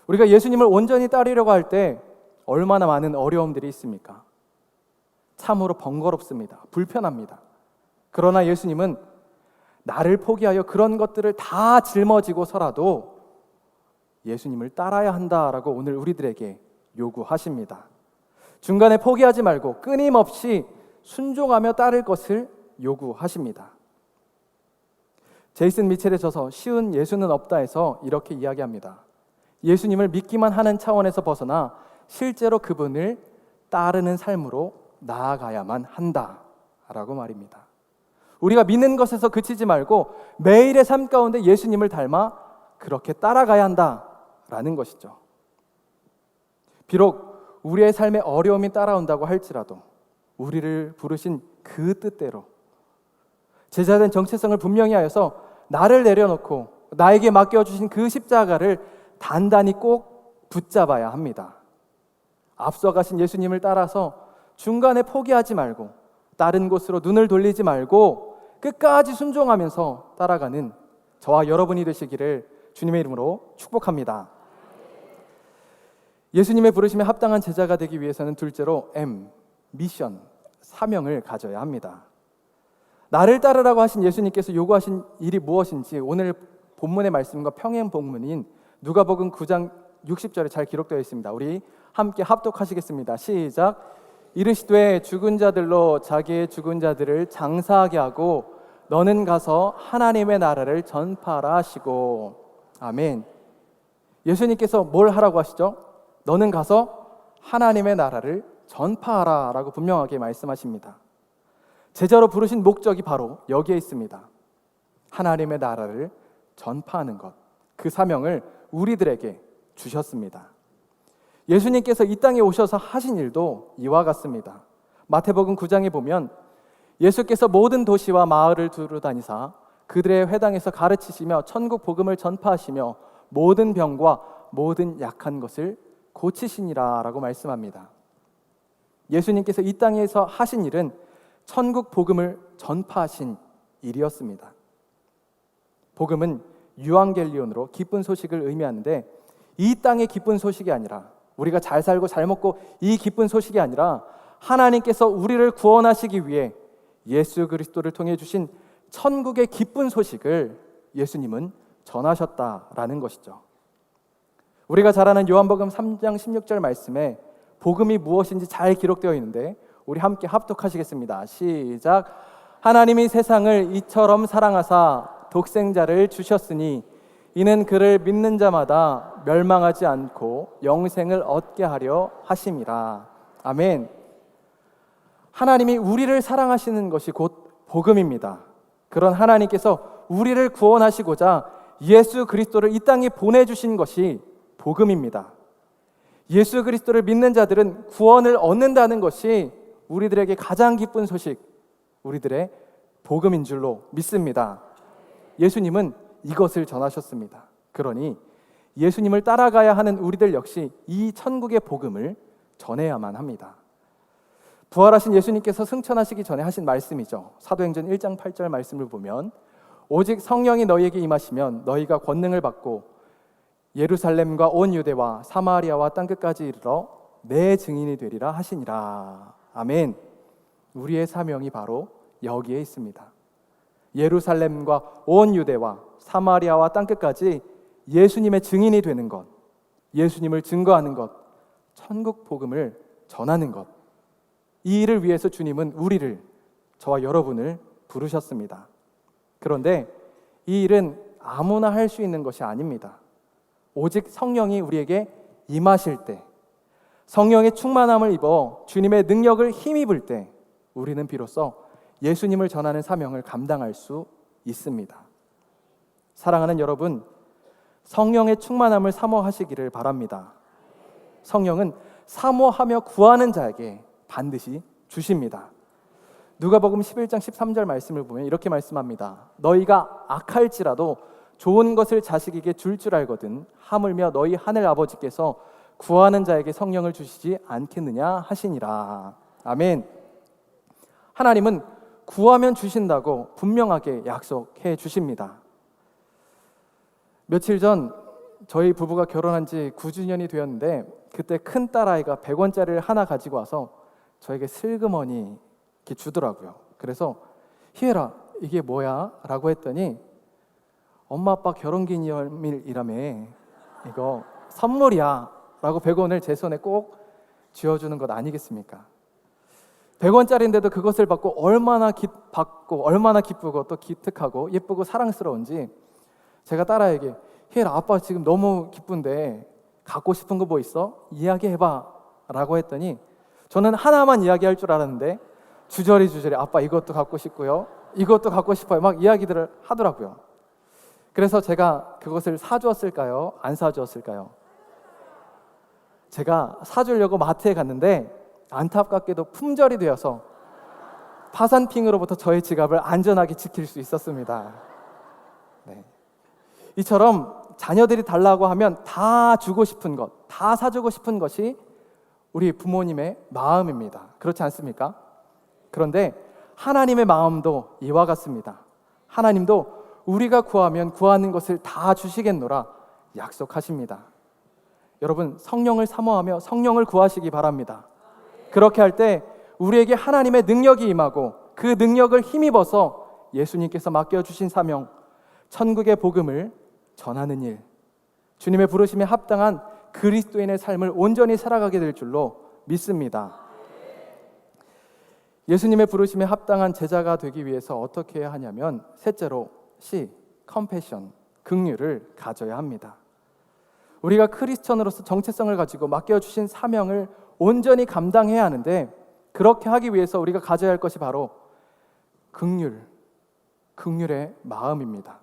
Speaker 6: 우리가 예수님을 온전히 따르려고 할 때 얼마나 많은 어려움들이 있습니까? 참으로 번거롭습니다. 불편합니다. 그러나 예수님은 나를 포기하여 그런 것들을 다 짊어지고서라도 예수님을 따라야 한다라고 오늘 우리들에게 요구하십니다. 중간에 포기하지 말고 끊임없이 순종하며 따를 것을 요구하십니다. 제이슨 미첼의 저서 쉬운 예수는 없다에서 이렇게 이야기합니다. 예수님을 믿기만 하는 차원에서 벗어나 실제로 그분을 따르는 삶으로 나아가야만 한다라고 말입니다. 우리가 믿는 것에서 그치지 말고 매일의 삶 가운데 예수님을 닮아 그렇게 따라가야 한다라는 것이죠. 비록 우리의 삶에 어려움이 따라온다고 할지라도 우리를 부르신 그 뜻대로 제자된 정체성을 분명히 하여서 나를 내려놓고 나에게 맡겨주신 그 십자가를 단단히 꼭 붙잡아야 합니다. 앞서가신 예수님을 따라서 중간에 포기하지 말고 다른 곳으로 눈을 돌리지 말고 끝까지 순종하면서 따라가는 저와 여러분이 되시기를 주님의 이름으로 축복합니다. 예수님의 부르심에 합당한 제자가 되기 위해서는 둘째로 미션, 사명을 가져야 합니다. 나를 따르라고 하신 예수님께서 요구하신 일이 무엇인지 오늘 본문의 말씀과 평행 본문인 누가복음 9장 60절에 잘 기록되어 있습니다. 우리 함께 합독하시겠습니다. 시작. 이르시되 죽은 자들로 자기의 죽은 자들을 장사하게 하고 너는 가서 하나님의 나라를 전파하라 하시고. 아멘. 예수님께서 뭘 하라고 하시죠? 너는 가서 하나님의 나라를 전파하라 라고 분명하게 말씀하십니다. 제자로 부르신 목적이 바로 여기에 있습니다. 하나님의 나라를 전파하는 것, 그 사명을 우리들에게 주셨습니다. 예수님께서 이 땅에 오셔서 하신 일도 이와 같습니다. 마태복음 9장에 보면 예수께서 모든 도시와 마을을 두루 다니사 그들의 회당에서 가르치시며 천국 복음을 전파하시며 모든 병과 모든 약한 것을 고치시니라 라고 말씀합니다. 예수님께서 이 땅에서 하신 일은 천국 복음을 전파하신 일이었습니다. 복음은 유앙겔리온으로 기쁜 소식을 의미하는데 이 땅의 기쁜 소식이 아니라 우리가 잘 살고 잘 먹고 이 기쁜 소식이 아니라 하나님께서 우리를 구원하시기 위해 예수 그리스도를 통해 주신 천국의 기쁜 소식을 예수님은 전하셨다라는 것이죠. 우리가 잘 아는 요한복음 3장 16절 말씀에 복음이 무엇인지 잘 기록되어 있는데 우리 함께 합독하시겠습니다. 시작. 하나님이 세상을 이처럼 사랑하사 독생자를 주셨으니 이는 그를 믿는 자마다 멸망하지 않고 영생을 얻게 하려 하심이라. 아멘. 하나님이 우리를 사랑하시는 것이 곧 복음입니다. 그런 하나님께서 우리를 구원하시고자 예수 그리스도를 이 땅에 보내주신 것이 복음입니다. 예수 그리스도를 믿는 자들은 구원을 얻는다는 것이 우리들에게 가장 기쁜 소식, 우리들의 복음인 줄로 믿습니다. 예수님은 이것을 전하셨습니다. 그러니 예수님을 따라가야 하는 우리들 역시 이 천국의 복음을 전해야만 합니다. 부활하신 예수님께서 승천하시기 전에 하신 말씀이죠. 사도행전 1장 8절 말씀을 보면 오직 성령이 너희에게 임하시면 너희가 권능을 받고 예루살렘과 온 유대와 사마리아와 땅끝까지 이르러 내 증인이 되리라 하시니라. 아멘. 우리의 사명이 바로 여기에 있습니다. 예루살렘과 온 유대와 사마리아와 땅끝까지 예수님의 증인이 되는 것, 예수님을 증거하는 것, 천국 복음을 전하는 것. 이 일을 위해서 주님은 우리를, 저와 여러분을 부르셨습니다. 그런데 이 일은 아무나 할 수 있는 것이 아닙니다. 오직 성령이 우리에게 임하실 때, 성령의 충만함을 입어 주님의 능력을 힘입을 때 우리는 비로소 예수님을 전하는 사명을 감당할 수 있습니다. 사랑하는 여러분, 성령의 충만함을 사모하시기를 바랍니다. 성령은 사모하며 구하는 자에게 반드시 주십니다. 누가복음 11장 13절 말씀을 보면 이렇게 말씀합니다. 너희가 악할지라도 좋은 것을 자식에게 줄 알거든 하물며 너희 하늘 아버지께서 구하는 자에게 성령을 주시지 않겠느냐 하시니라. 아멘. 하나님은 구하면 주신다고 분명하게 약속해 주십니다. 며칠 전 저희 부부가 결혼한 지 9주년이 되었는데 그때 큰 딸아이가 100원짜리를 하나 가지고 와서 저에게 슬그머니 이렇게 주더라고요. 그래서 희애라 이게 뭐야? 라고 했더니 엄마 아빠 결혼기념일이라며 이거 선물이야 라고 100원을 제 손에 꼭 쥐어주는 것 아니겠습니까? 100원짜리인데도 그것을 받고 얼마나 기쁘고 또 기특하고 예쁘고 사랑스러운지 제가 딸아이에게 희애라 아빠 지금 너무 기쁜데 갖고 싶은 거 뭐 있어? 이야기해봐 라고 했더니 저는 하나만 이야기할 줄 알았는데 주저리 아빠 이것도 갖고 싶고요 이것도 갖고 싶어요 막 이야기들을 하더라고요. 그래서 제가 그것을 사주었을까요? 안 사주었을까요? 제가 사주려고 마트에 갔는데 안타깝게도 품절이 되어서 파산핑으로부터 저의 지갑을 안전하게 지킬 수 있었습니다. 네. 이처럼 자녀들이 달라고 하면 다 주고 싶은 것, 다 사주고 싶은 것이 우리 부모님의 마음입니다. 그렇지 않습니까? 그런데 하나님의 마음도 이와 같습니다. 하나님도 우리가 구하면 구하는 것을 다 주시겠노라 약속하십니다. 여러분, 성령을 사모하며 성령을 구하시기 바랍니다. 그렇게 할 때 우리에게 하나님의 능력이 임하고 그 능력을 힘입어서 예수님께서 맡겨주신 사명, 천국의 복음을 전하는 일, 주님의 부르심에 합당한 그리스도인의 삶을 온전히 살아가게 될 줄로 믿습니다. 예수님의 부르심에 합당한 제자가 되기 위해서 어떻게 해야 하냐면 셋째로 컴패션, 긍휼을 가져야 합니다. 우리가 크리스천으로서 정체성을 가지고 맡겨주신 사명을 온전히 감당해야 하는데 그렇게 하기 위해서 우리가 가져야 할 것이 바로 긍휼의 마음입니다.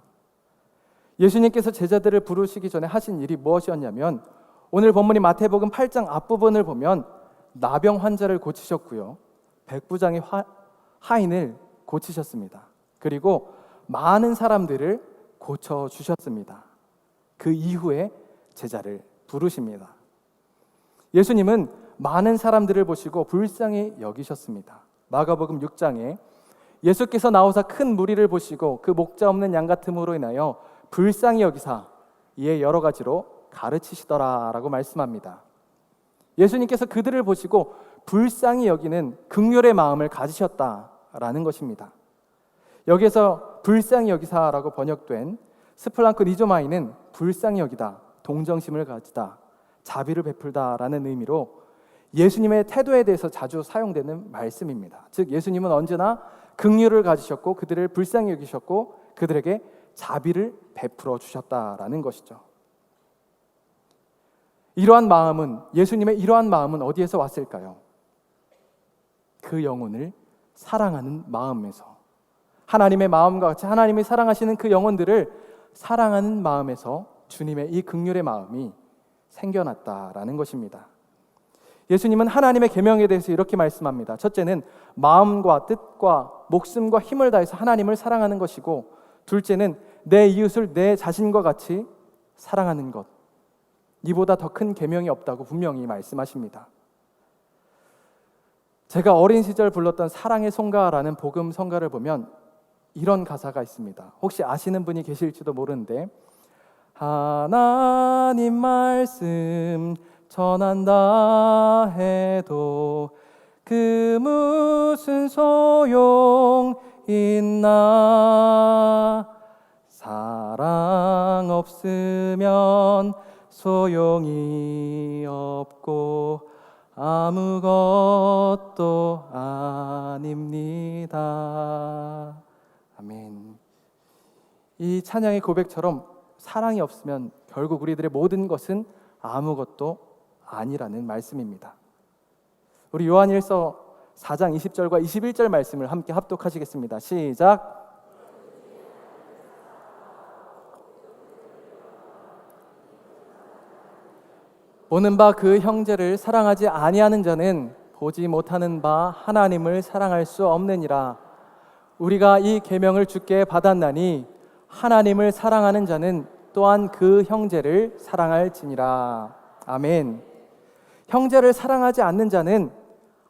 Speaker 6: 예수님께서 제자들을 부르시기 전에 하신 일이 무엇이었냐면 오늘 본문인 마태복음 8장 앞부분을 보면 나병 환자를 고치셨고요. 백부장의 하인을 고치셨습니다. 그리고 많은 사람들을 고쳐주셨습니다. 그 이후에 제자를 부르십니다. 예수님은 많은 사람들을 보시고 불쌍히 여기셨습니다. 마가복음 6장에 예수께서 나오사 큰 무리를 보시고 그 목자 없는 양 같음으로 인하여 불쌍히 여기사 이에 여러 가지로 가르치시더라 라고 말씀합니다. 예수님께서 그들을 보시고 불쌍히 여기는 긍휼의 마음을 가지셨다라는 것입니다. 여기에서 불쌍히 여기사라고 번역된 스플랑크 니조마이는 불쌍히 여기다, 동정심을 가지다, 자비를 베풀다라는 의미로 예수님의 태도에 대해서 자주 사용되는 말씀입니다. 즉 예수님은 언제나 긍휼을 가지셨고 그들을 불쌍히 여기셨고 그들에게 자비를 베풀어 주셨다라는 것이죠. 예수님의 이러한 마음은 어디에서 왔을까요? 그 영혼을 사랑하는 마음에서, 하나님의 마음과 같이 하나님이 사랑하시는 그 영혼들을 사랑하는 마음에서 주님의 이 긍휼의 마음이 생겨났다라는 것입니다. 예수님은 하나님의 계명에 대해서 이렇게 말씀합니다. 첫째는 마음과 뜻과 목숨과 힘을 다해서 하나님을 사랑하는 것이고, 둘째는 내 이웃을 내 자신과 같이 사랑하는 것. 이보다 더 큰 계명이 없다고 분명히 말씀하십니다. 제가 어린 시절 불렀던 사랑의 송가라는 복음 성가를 보면 이런 가사가 있습니다. 혹시 아시는 분이 계실지도 모르는데, 하나님 말씀 전한다 해도 그 무슨 소용 있나, 사랑 없으면 소용이 없고 아무것도 아닙니다. 아멘. 이 찬양의 고백처럼 사랑이 없으면 결국 우리들의 모든 것은 아무것도 아니라는 말씀입니다. 우리 요한일서 4장 20절과 21절 말씀을 함께 합독하시겠습니다. 시작. 보는 바 그 형제를 사랑하지 아니하는 자는 보지 못하는 바 하나님을 사랑할 수 없느니라. 우리가 이 계명을 주께 받았나니 하나님을 사랑하는 자는 또한 그 형제를 사랑할지니라. 아멘. 형제를 사랑하지 않는 자는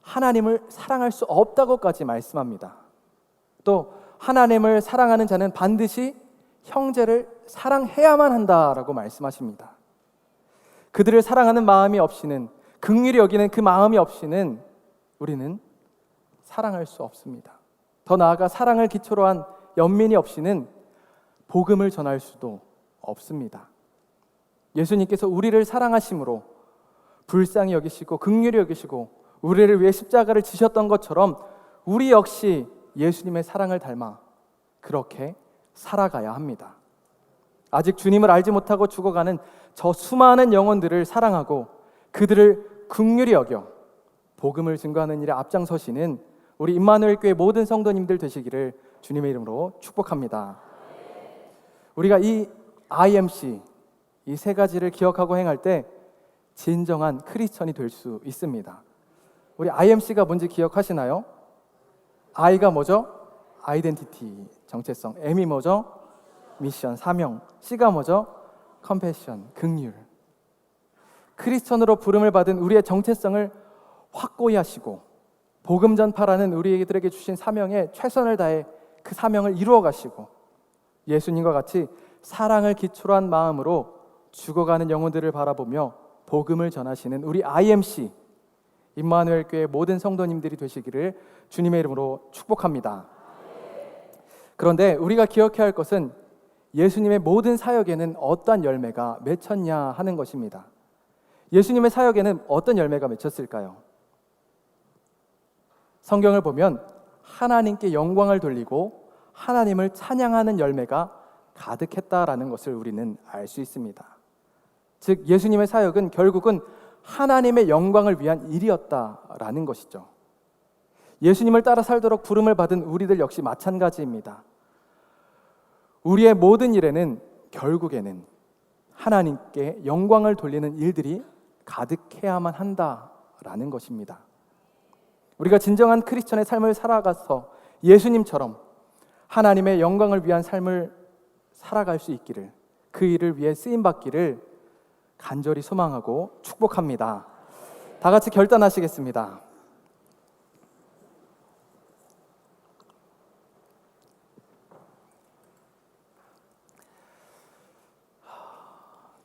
Speaker 6: 하나님을 사랑할 수 없다고까지 말씀합니다. 또 하나님을 사랑하는 자는 반드시 형제를 사랑해야만 한다라고 말씀하십니다. 그들을 사랑하는 마음이 없이는, 긍휼히 여기는 그 마음이 없이는 우리는 사랑할 수 없습니다. 더 나아가 사랑을 기초로 한 연민이 없이는 복음을 전할 수도 없습니다. 예수님께서 우리를 사랑하심으로 불쌍히 여기시고 긍휼히 여기시고 우리를 위해 십자가를 지셨던 것처럼 우리 역시 예수님의 사랑을 닮아 그렇게 살아가야 합니다. 아직 주님을 알지 못하고 죽어가는 저 수많은 영혼들을 사랑하고 그들을 긍휼히 여겨 복음을 증거하는 일에 앞장서시는 우리 임마누엘 교회 모든 성도님들 되시기를 주님의 이름으로 축복합니다. 우리가 이 IMC, 이 세 가지를 기억하고 행할 때 진정한 크리스천이 될 수 있습니다. 우리 IMC가 뭔지 기억하시나요? I가 뭐죠? 아이덴티티, 정체성. M이 뭐죠? 미션, 사명. C가 뭐죠? 컴패션, 긍휼. 크리스천으로 부름을 받은 우리의 정체성을 확고히 하시고 복음 전파라는 우리들에게 주신 사명에 최선을 다해 그 사명을 이루어 가시고 예수님과 같이 사랑을 기초로 한 마음으로 죽어가는 영혼들을 바라보며 복음을 전하시는 우리 IMC 임마누엘 교회 모든 성도님들이 되시기를 주님의 이름으로 축복합니다. 그런데 우리가 기억해야 할 것은 예수님의 모든 사역에는 어떠한 열매가 맺혔냐 하는 것입니다. 예수님의 사역에는 어떤 열매가 맺혔을까요? 성경을 보면 하나님께 영광을 돌리고 하나님을 찬양하는 열매가 가득했다라는 것을 우리는 알 수 있습니다. 즉 예수님의 사역은 결국은 하나님의 영광을 위한 일이었다라는 것이죠. 예수님을 따라 살도록 부름을 받은 우리들 역시 마찬가지입니다. 우리의 모든 일에는 결국에는 하나님께 영광을 돌리는 일들이 가득해야만 한다라는 것입니다. 우리가 진정한 크리스천의 삶을 살아가서 예수님처럼 하나님의 영광을 위한 삶을 살아갈 수 있기를, 그 일을 위해 쓰임받기를 간절히 소망하고 축복합니다. 다 같이 결단하시겠습니다.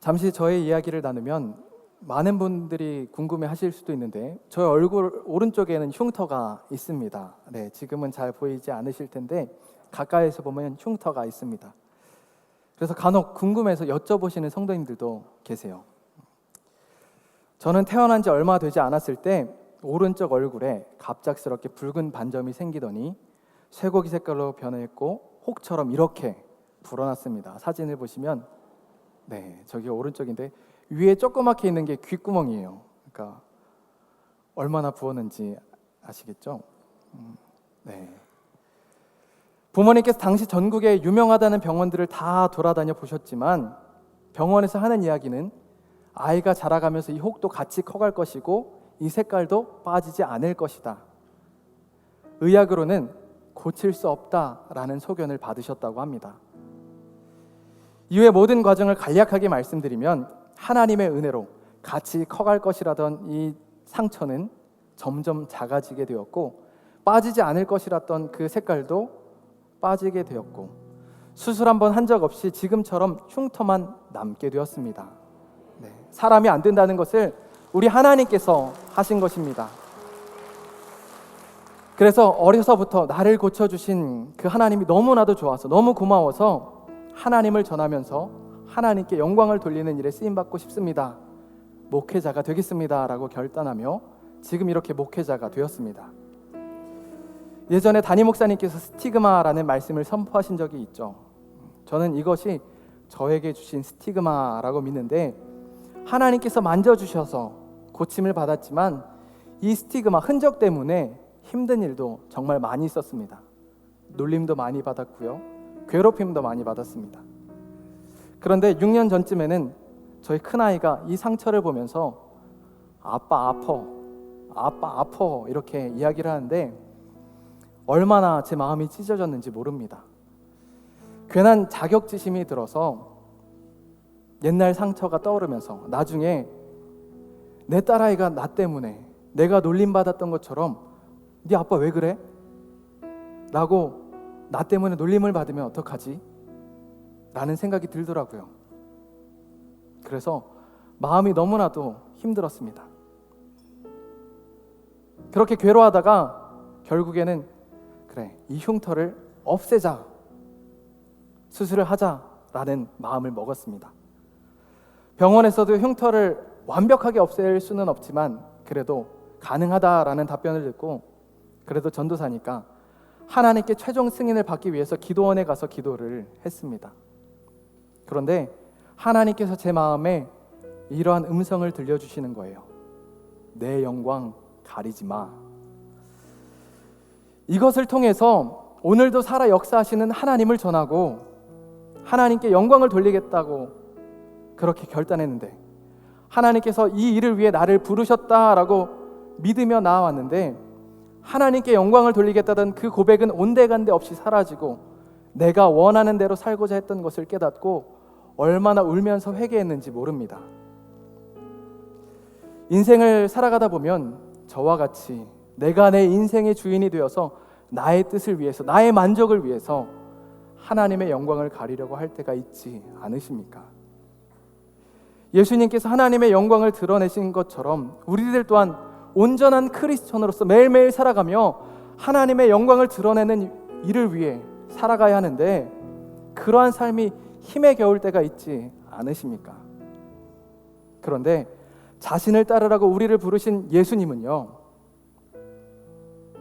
Speaker 6: 잠시 저의 이야기를 나누면 많은 분들이 궁금해하실 수도 있는데 저의 얼굴 오른쪽에는 흉터가 있습니다. 네, 지금은 잘 보이지 않으실 텐데 가까이서 보면 흉터가 있습니다. 그래서 간혹 궁금해서 여쭤보시는 성도님들도 계세요. 저는 태어난 지 얼마 되지 않았을 때 오른쪽 얼굴에 갑작스럽게 붉은 반점이 생기더니 쇠고기 색깔로 변했고 혹처럼 이렇게 불어났습니다. 사진을 보시면 네, 저기 오른쪽인데 위에 조그맣게 있는 게 귓구멍이에요. 그러니까 얼마나 부었는지 아시겠죠? 네. 부모님께서 당시 전국에 유명하다는 병원들을 다 돌아다녀 보셨지만 병원에서 하는 이야기는 아이가 자라가면서 이 혹도 같이 커갈 것이고 이 색깔도 빠지지 않을 것이다. 의학으로는 고칠 수 없다라는 소견을 받으셨다고 합니다. 이후의 모든 과정을 간략하게 말씀드리면 하나님의 은혜로 같이 커갈 것이라던 이 상처는 점점 작아지게 되었고 빠지지 않을 것이랐던 그 색깔도 빠지게 되었고 수술 한번 한 적 없이 지금처럼 흉터만 남게 되었습니다. 네, 사람이 안 된다는 것을 우리 하나님께서 하신 것입니다. 그래서 어려서부터 나를 고쳐주신 그 하나님이 너무나도 좋아서 너무 고마워서 하나님을 전하면서 하나님께 영광을 돌리는 일에 쓰임받고 싶습니다. 목회자가 되겠습니다 라고 결단하며 지금 이렇게 목회자가 되었습니다. 예전에 담임 목사님께서 스티그마라는 말씀을 선포하신 적이 있죠. 저는 이것이 저에게 주신 스티그마라고 믿는데 하나님께서 만져주셔서 고침을 받았지만 이 스티그마 흔적 때문에 힘든 일도 정말 많이 있었습니다. 놀림도 많이 받았고요, 괴롭힘도 많이 받았습니다. 그런데 6년 전쯤에는 저희 큰아이가 이 상처를 보면서 아빠 아파 이렇게 이야기를 하는데 얼마나 제 마음이 찢어졌는지 모릅니다. 괜한 자격지심이 들어서 옛날 상처가 떠오르면서 나중에 내 딸아이가 나 때문에 내가 놀림받았던 것처럼 네 아빠 왜 그래? 라고 나 때문에 놀림을 받으면 어떡하지? 라는 생각이 들더라고요. 그래서 마음이 너무나도 힘들었습니다. 그렇게 괴로워하다가 결국에는 그래, 이 흉터를 없애자, 수술을 하자라는 마음을 먹었습니다. 병원에서도 흉터를 완벽하게 없앨 수는 없지만 그래도 가능하다라는 답변을 듣고 그래도 전도사니까 하나님께 최종 승인을 받기 위해서 기도원에 가서 기도를 했습니다. 그런데 하나님께서 제 마음에 이러한 음성을 들려주시는 거예요. 내 영광 가리지 마. 이것을 통해서 오늘도 살아 역사하시는 하나님을 전하고 하나님께 영광을 돌리겠다고 그렇게 결단했는데 하나님께서 이 일을 위해 나를 부르셨다라고 믿으며 나아왔는데 하나님께 영광을 돌리겠다던 그 고백은 온데간데 없이 사라지고 내가 원하는 대로 살고자 했던 것을 깨닫고 얼마나 울면서 회개했는지 모릅니다. 인생을 살아가다 보면 저와 같이 내가 내 인생의 주인이 되어서 나의 뜻을 위해서, 나의 만족을 위해서 하나님의 영광을 가리려고 할 때가 있지 않으십니까? 예수님께서 하나님의 영광을 드러내신 것처럼 우리들 또한 온전한 크리스천으로서 매일매일 살아가며 하나님의 영광을 드러내는 일을 위해 살아가야 하는데 그러한 삶이 힘에 겨울 때가 있지 않으십니까? 그런데 자신을 따르라고 우리를 부르신 예수님은요,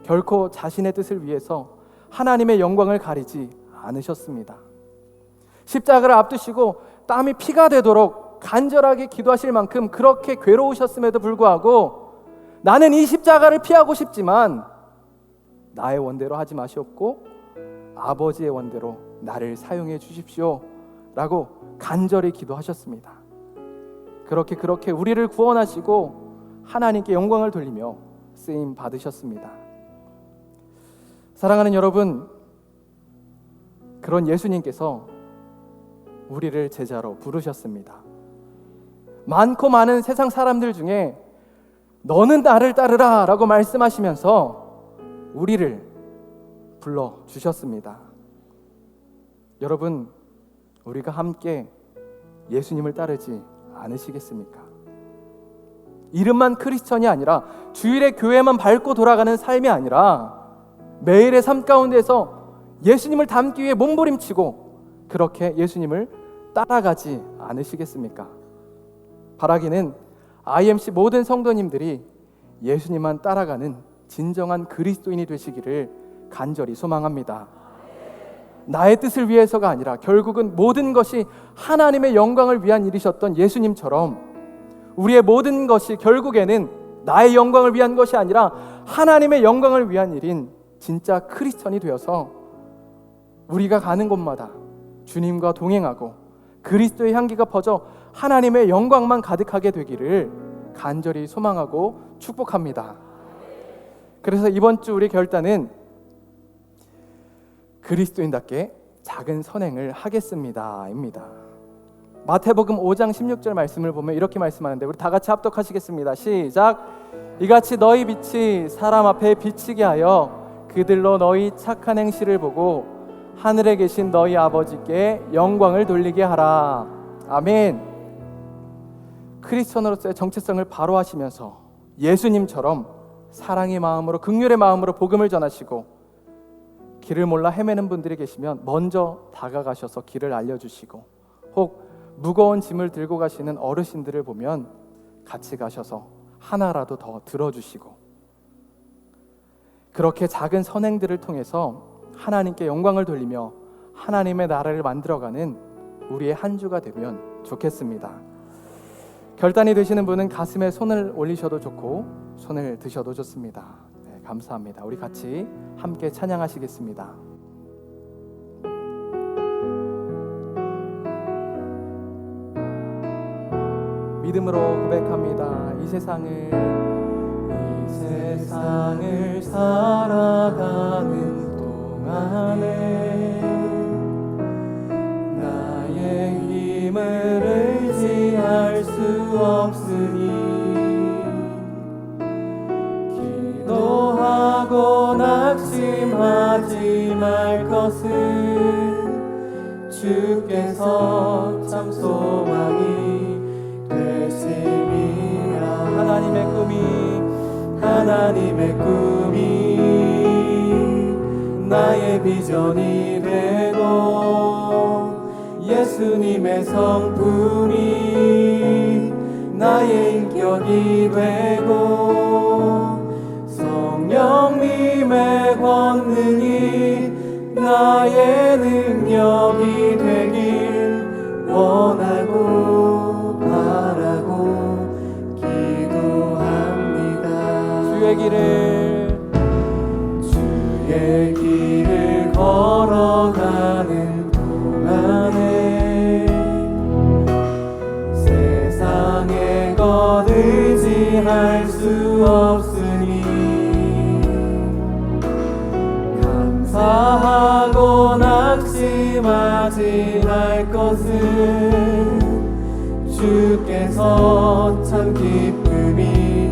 Speaker 6: 결코 자신의 뜻을 위해서 하나님의 영광을 가리지 않으셨습니다. 십자가를 앞두시고 땀이 피가 되도록 간절하게 기도하실 만큼 그렇게 괴로우셨음에도 불구하고 나는 이 십자가를 피하고 싶지만 나의 원대로 하지 마시옵고 아버지의 원대로 나를 사용해 주십시오 라고 간절히 기도하셨습니다. 그렇게 우리를 구원하시고 하나님께 영광을 돌리며 쓰임 받으셨습니다. 사랑하는 여러분, 그런 예수님께서 우리를 제자로 부르셨습니다. 많고 많은 세상 사람들 중에 너는 나를 따르라 라고 말씀하시면서 우리를 불러주셨습니다. 여러분, 우리가 함께 예수님을 따르지 않으시겠습니까? 이름만 크리스천이 아니라 주일에 교회만 밟고 돌아가는 삶이 아니라 매일의 삶 가운데서 예수님을 닮기 위해 몸부림치고 그렇게 예수님을 따라가지 않으시겠습니까? 바라기는 IMC 모든 성도님들이 예수님만 따라가는 진정한 그리스도인이 되시기를 간절히 소망합니다. 나의 뜻을 위해서가 아니라 결국은 모든 것이 하나님의 영광을 위한 일이셨던 예수님처럼 우리의 모든 것이 결국에는 나의 영광을 위한 것이 아니라 하나님의 영광을 위한 일인 진짜 크리스천이 되어서 우리가 가는 곳마다 주님과 동행하고 그리스도의 향기가 퍼져 하나님의 영광만 가득하게 되기를 간절히 소망하고 축복합니다. 그래서 이번 주 우리 결단은 그리스도인답게 작은 선행을 하겠습니다 입니다. 마태복음 5장 16절 말씀을 보면 이렇게 말씀하는데 우리 다 같이 합독하시겠습니다. 시작. 이같이 너희 빛이 사람 앞에 비치게 하여 그들로 너희 착한 행실을 보고 하늘에 계신 너희 아버지께 영광을 돌리게 하라. 아멘. 크리스천으로서의 정체성을 바로 하시면서 예수님처럼 사랑의 마음으로, 긍휼의 마음으로 복음을 전하시고, 길을 몰라 헤매는 분들이 계시면 먼저 다가가셔서 길을 알려주시고, 혹 무거운 짐을 들고 가시는 어르신들을 보면 같이 가셔서 하나라도 더 들어주시고, 그렇게 작은 선행들을 통해서 하나님께 영광을 돌리며 하나님의 나라를 만들어가는 우리의 한 주가 되면 좋겠습니다. 결단이 되시는 분은 가슴에 손을 올리셔도 좋고 손을 드셔도 좋습니다. 네, 감사합니다. 우리 같이 함께 찬양하시겠습니다. 믿음으로 고백합니다. 이 세상을 살아가는 동안에 나의 힘을 의지할 수 없으니 기도하고 낙심하지 말 것은 주께서 참 소망이 되심이라. 하나님의 꿈이 나의 비전이 되고 예수님의 성품이 나의 인격이 되고 성령님의 권능이 나의 능력이 되길 원하고 바라고 기도합니다. 주의 길을 걸어가는 동안에 세상의 것 의지할 수 없으니 감사하고 낙심하지 말 것은 주께서 참 기쁨이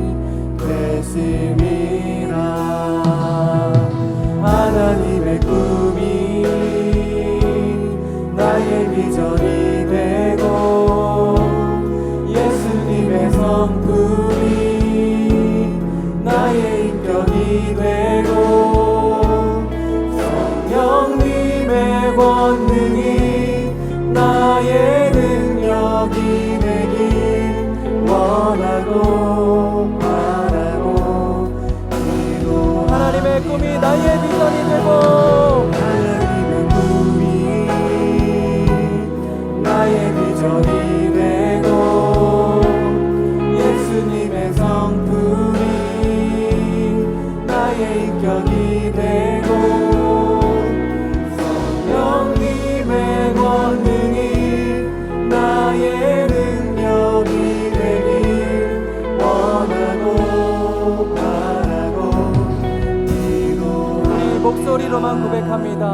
Speaker 6: 되심이라. 하나님의 꿈이 나의 비전이 되고 예수님의 성품이 나의 인격이 되고 성령님의 권능이 나의 능력이 되길 원하고 바라고 기도. 하나님의 꿈이 나의 비전이 되고 하나님의 꿈이 나의 비전이 되고 예수님의 성품이 나의 인격이 되고 성령님의 권능이 나의 능력이 되길 원하고 바라고 기도합니다. 우리 목소리로만 고백합니다.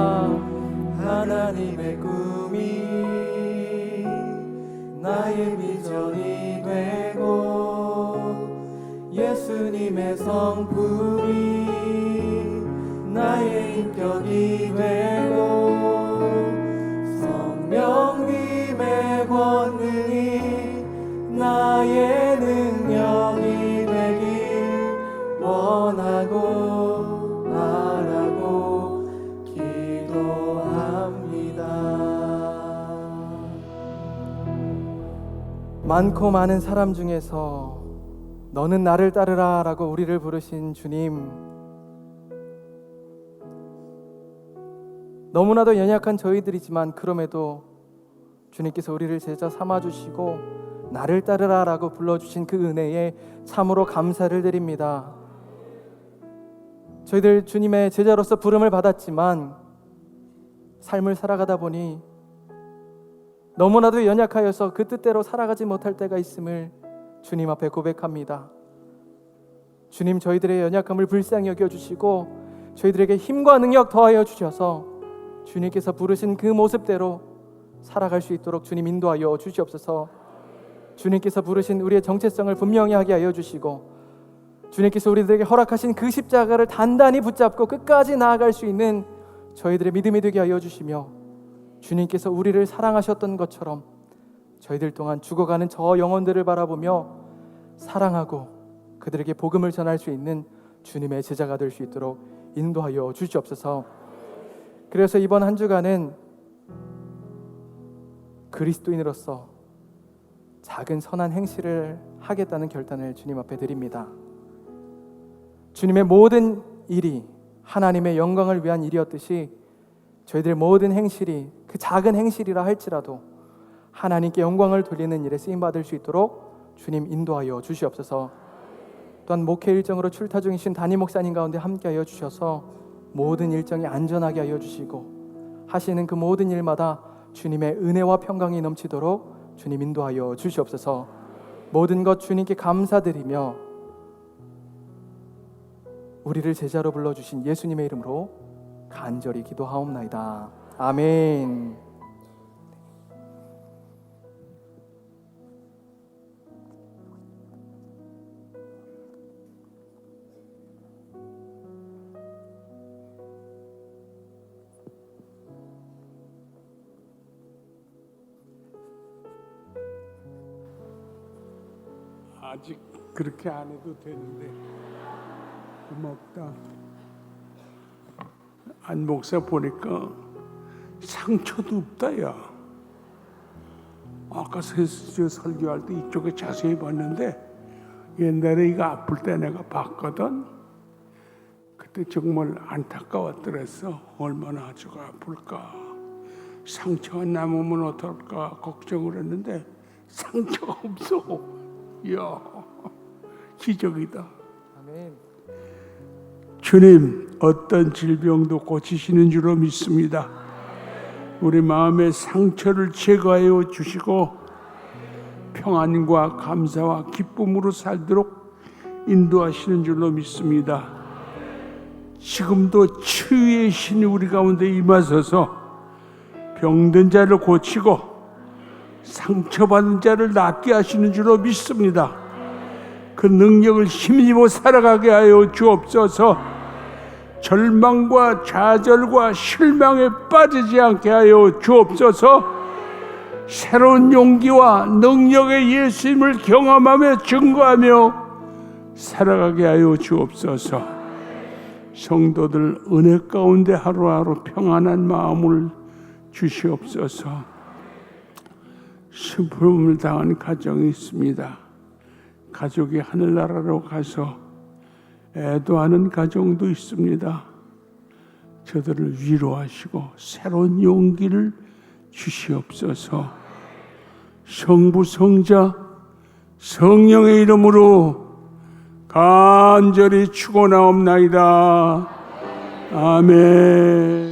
Speaker 6: 하나님의 꿈이 나의 비전이 되고 예수님의 성품이 나의 인격이 되고 성령님의 권능이 나의 능력이 되길 원하고 바라고 기도합니다. 많고 많은 사람 중에서 너는 나를 따르라 라고 우리를 부르신 주님, 너무나도 연약한 저희들이지만 그럼에도 주님께서 우리를 제자 삼아주시고 나를 따르라 라고 불러주신 그 은혜에 참으로 감사를 드립니다. 저희들 주님의 제자로서 부름을 받았지만 삶을 살아가다 보니 너무나도 연약하여서 그 뜻대로 살아가지 못할 때가 있음을 주님 앞에 고백합니다. 주님, 저희들의 연약함을 불쌍히 여겨주시고 저희들에게 힘과 능력 더하여 주셔서 주님께서 부르신 그 모습대로 살아갈 수 있도록 주님 인도하여 주시옵소서. 주님께서 부르신 우리의 정체성을 분명히 하게 하여 주시고 주님께서 우리들에게 허락하신 그 십자가를 단단히 붙잡고 끝까지 나아갈 수 있는 저희들의 믿음이 되게 하여 주시며, 주님께서 우리를 사랑하셨던 것처럼 저희들 동안 죽어가는 저 영혼들을 바라보며 사랑하고 그들에게 복음을 전할 수 있는 주님의 제자가 될 수 있도록 인도하여 주시옵소서. 그래서 이번 한 주간은 그리스도인으로서 작은 선한 행실을 하겠다는 결단을 주님 앞에 드립니다. 주님의 모든 일이 하나님의 영광을 위한 일이었듯이 저희들의 모든 행실이 그 작은 행실이라 할지라도 하나님께 영광을 돌리는 일에 쓰임받을 수 있도록 주님 인도하여 주시옵소서. 또한 목회 일정으로 출타 중이신 담임 목사님 가운데 함께하여 주셔서 모든 일정이 안전하게 하여 주시고 하시는 그 모든 일마다 주님의 은혜와 평강이 넘치도록 주님 인도하여 주시옵소서. 모든 것 주님께 감사드리며 우리를 제자로 불러주신 예수님의 이름으로 간절히 기도하옵나이다. 아멘.
Speaker 8: 아직 그렇게 안 해도 되는데 고맙다. 안 목사 보니까 상처도 없다. 야, 아까 저 설교할 때 이쪽에 자세히 봤는데 옛날에 이거 아플 때 내가 봤거든. 그때 정말 안타까웠더랬어. 얼마나 저가 아플까, 상처가 남으면 어떨까 걱정을 했는데 상처가 없어. 이야, 기적이다.
Speaker 6: 아멘.
Speaker 8: 주님, 어떤 질병도 고치시는 줄로 믿습니다. 우리 마음의 상처를 제거하여 주시고 평안과 감사와 기쁨으로 살도록 인도하시는 줄로 믿습니다. 지금도 치유의 신이 우리 가운데 임하셔서 병든 자를 고치고 상처받은 자를 낫게 하시는 줄로 믿습니다. 그 능력을 힘입어 살아가게 하여 주옵소서. 절망과 좌절과 실망에 빠지지 않게 하여 주옵소서. 새로운 용기와 능력의 예수님을 경험하며 증거하며 살아가게 하여 주옵소서. 성도들 은혜 가운데 하루하루 평안한 마음을 주시옵소서. 슬픔을 당한 가정이 있습니다. 가족이 하늘나라로 가서 애도하는 가정도 있습니다. 저들을 위로하시고 새로운 용기를 주시옵소서. 성부, 성자, 성령의 이름으로 간절히 축원하옵나이다. 아멘.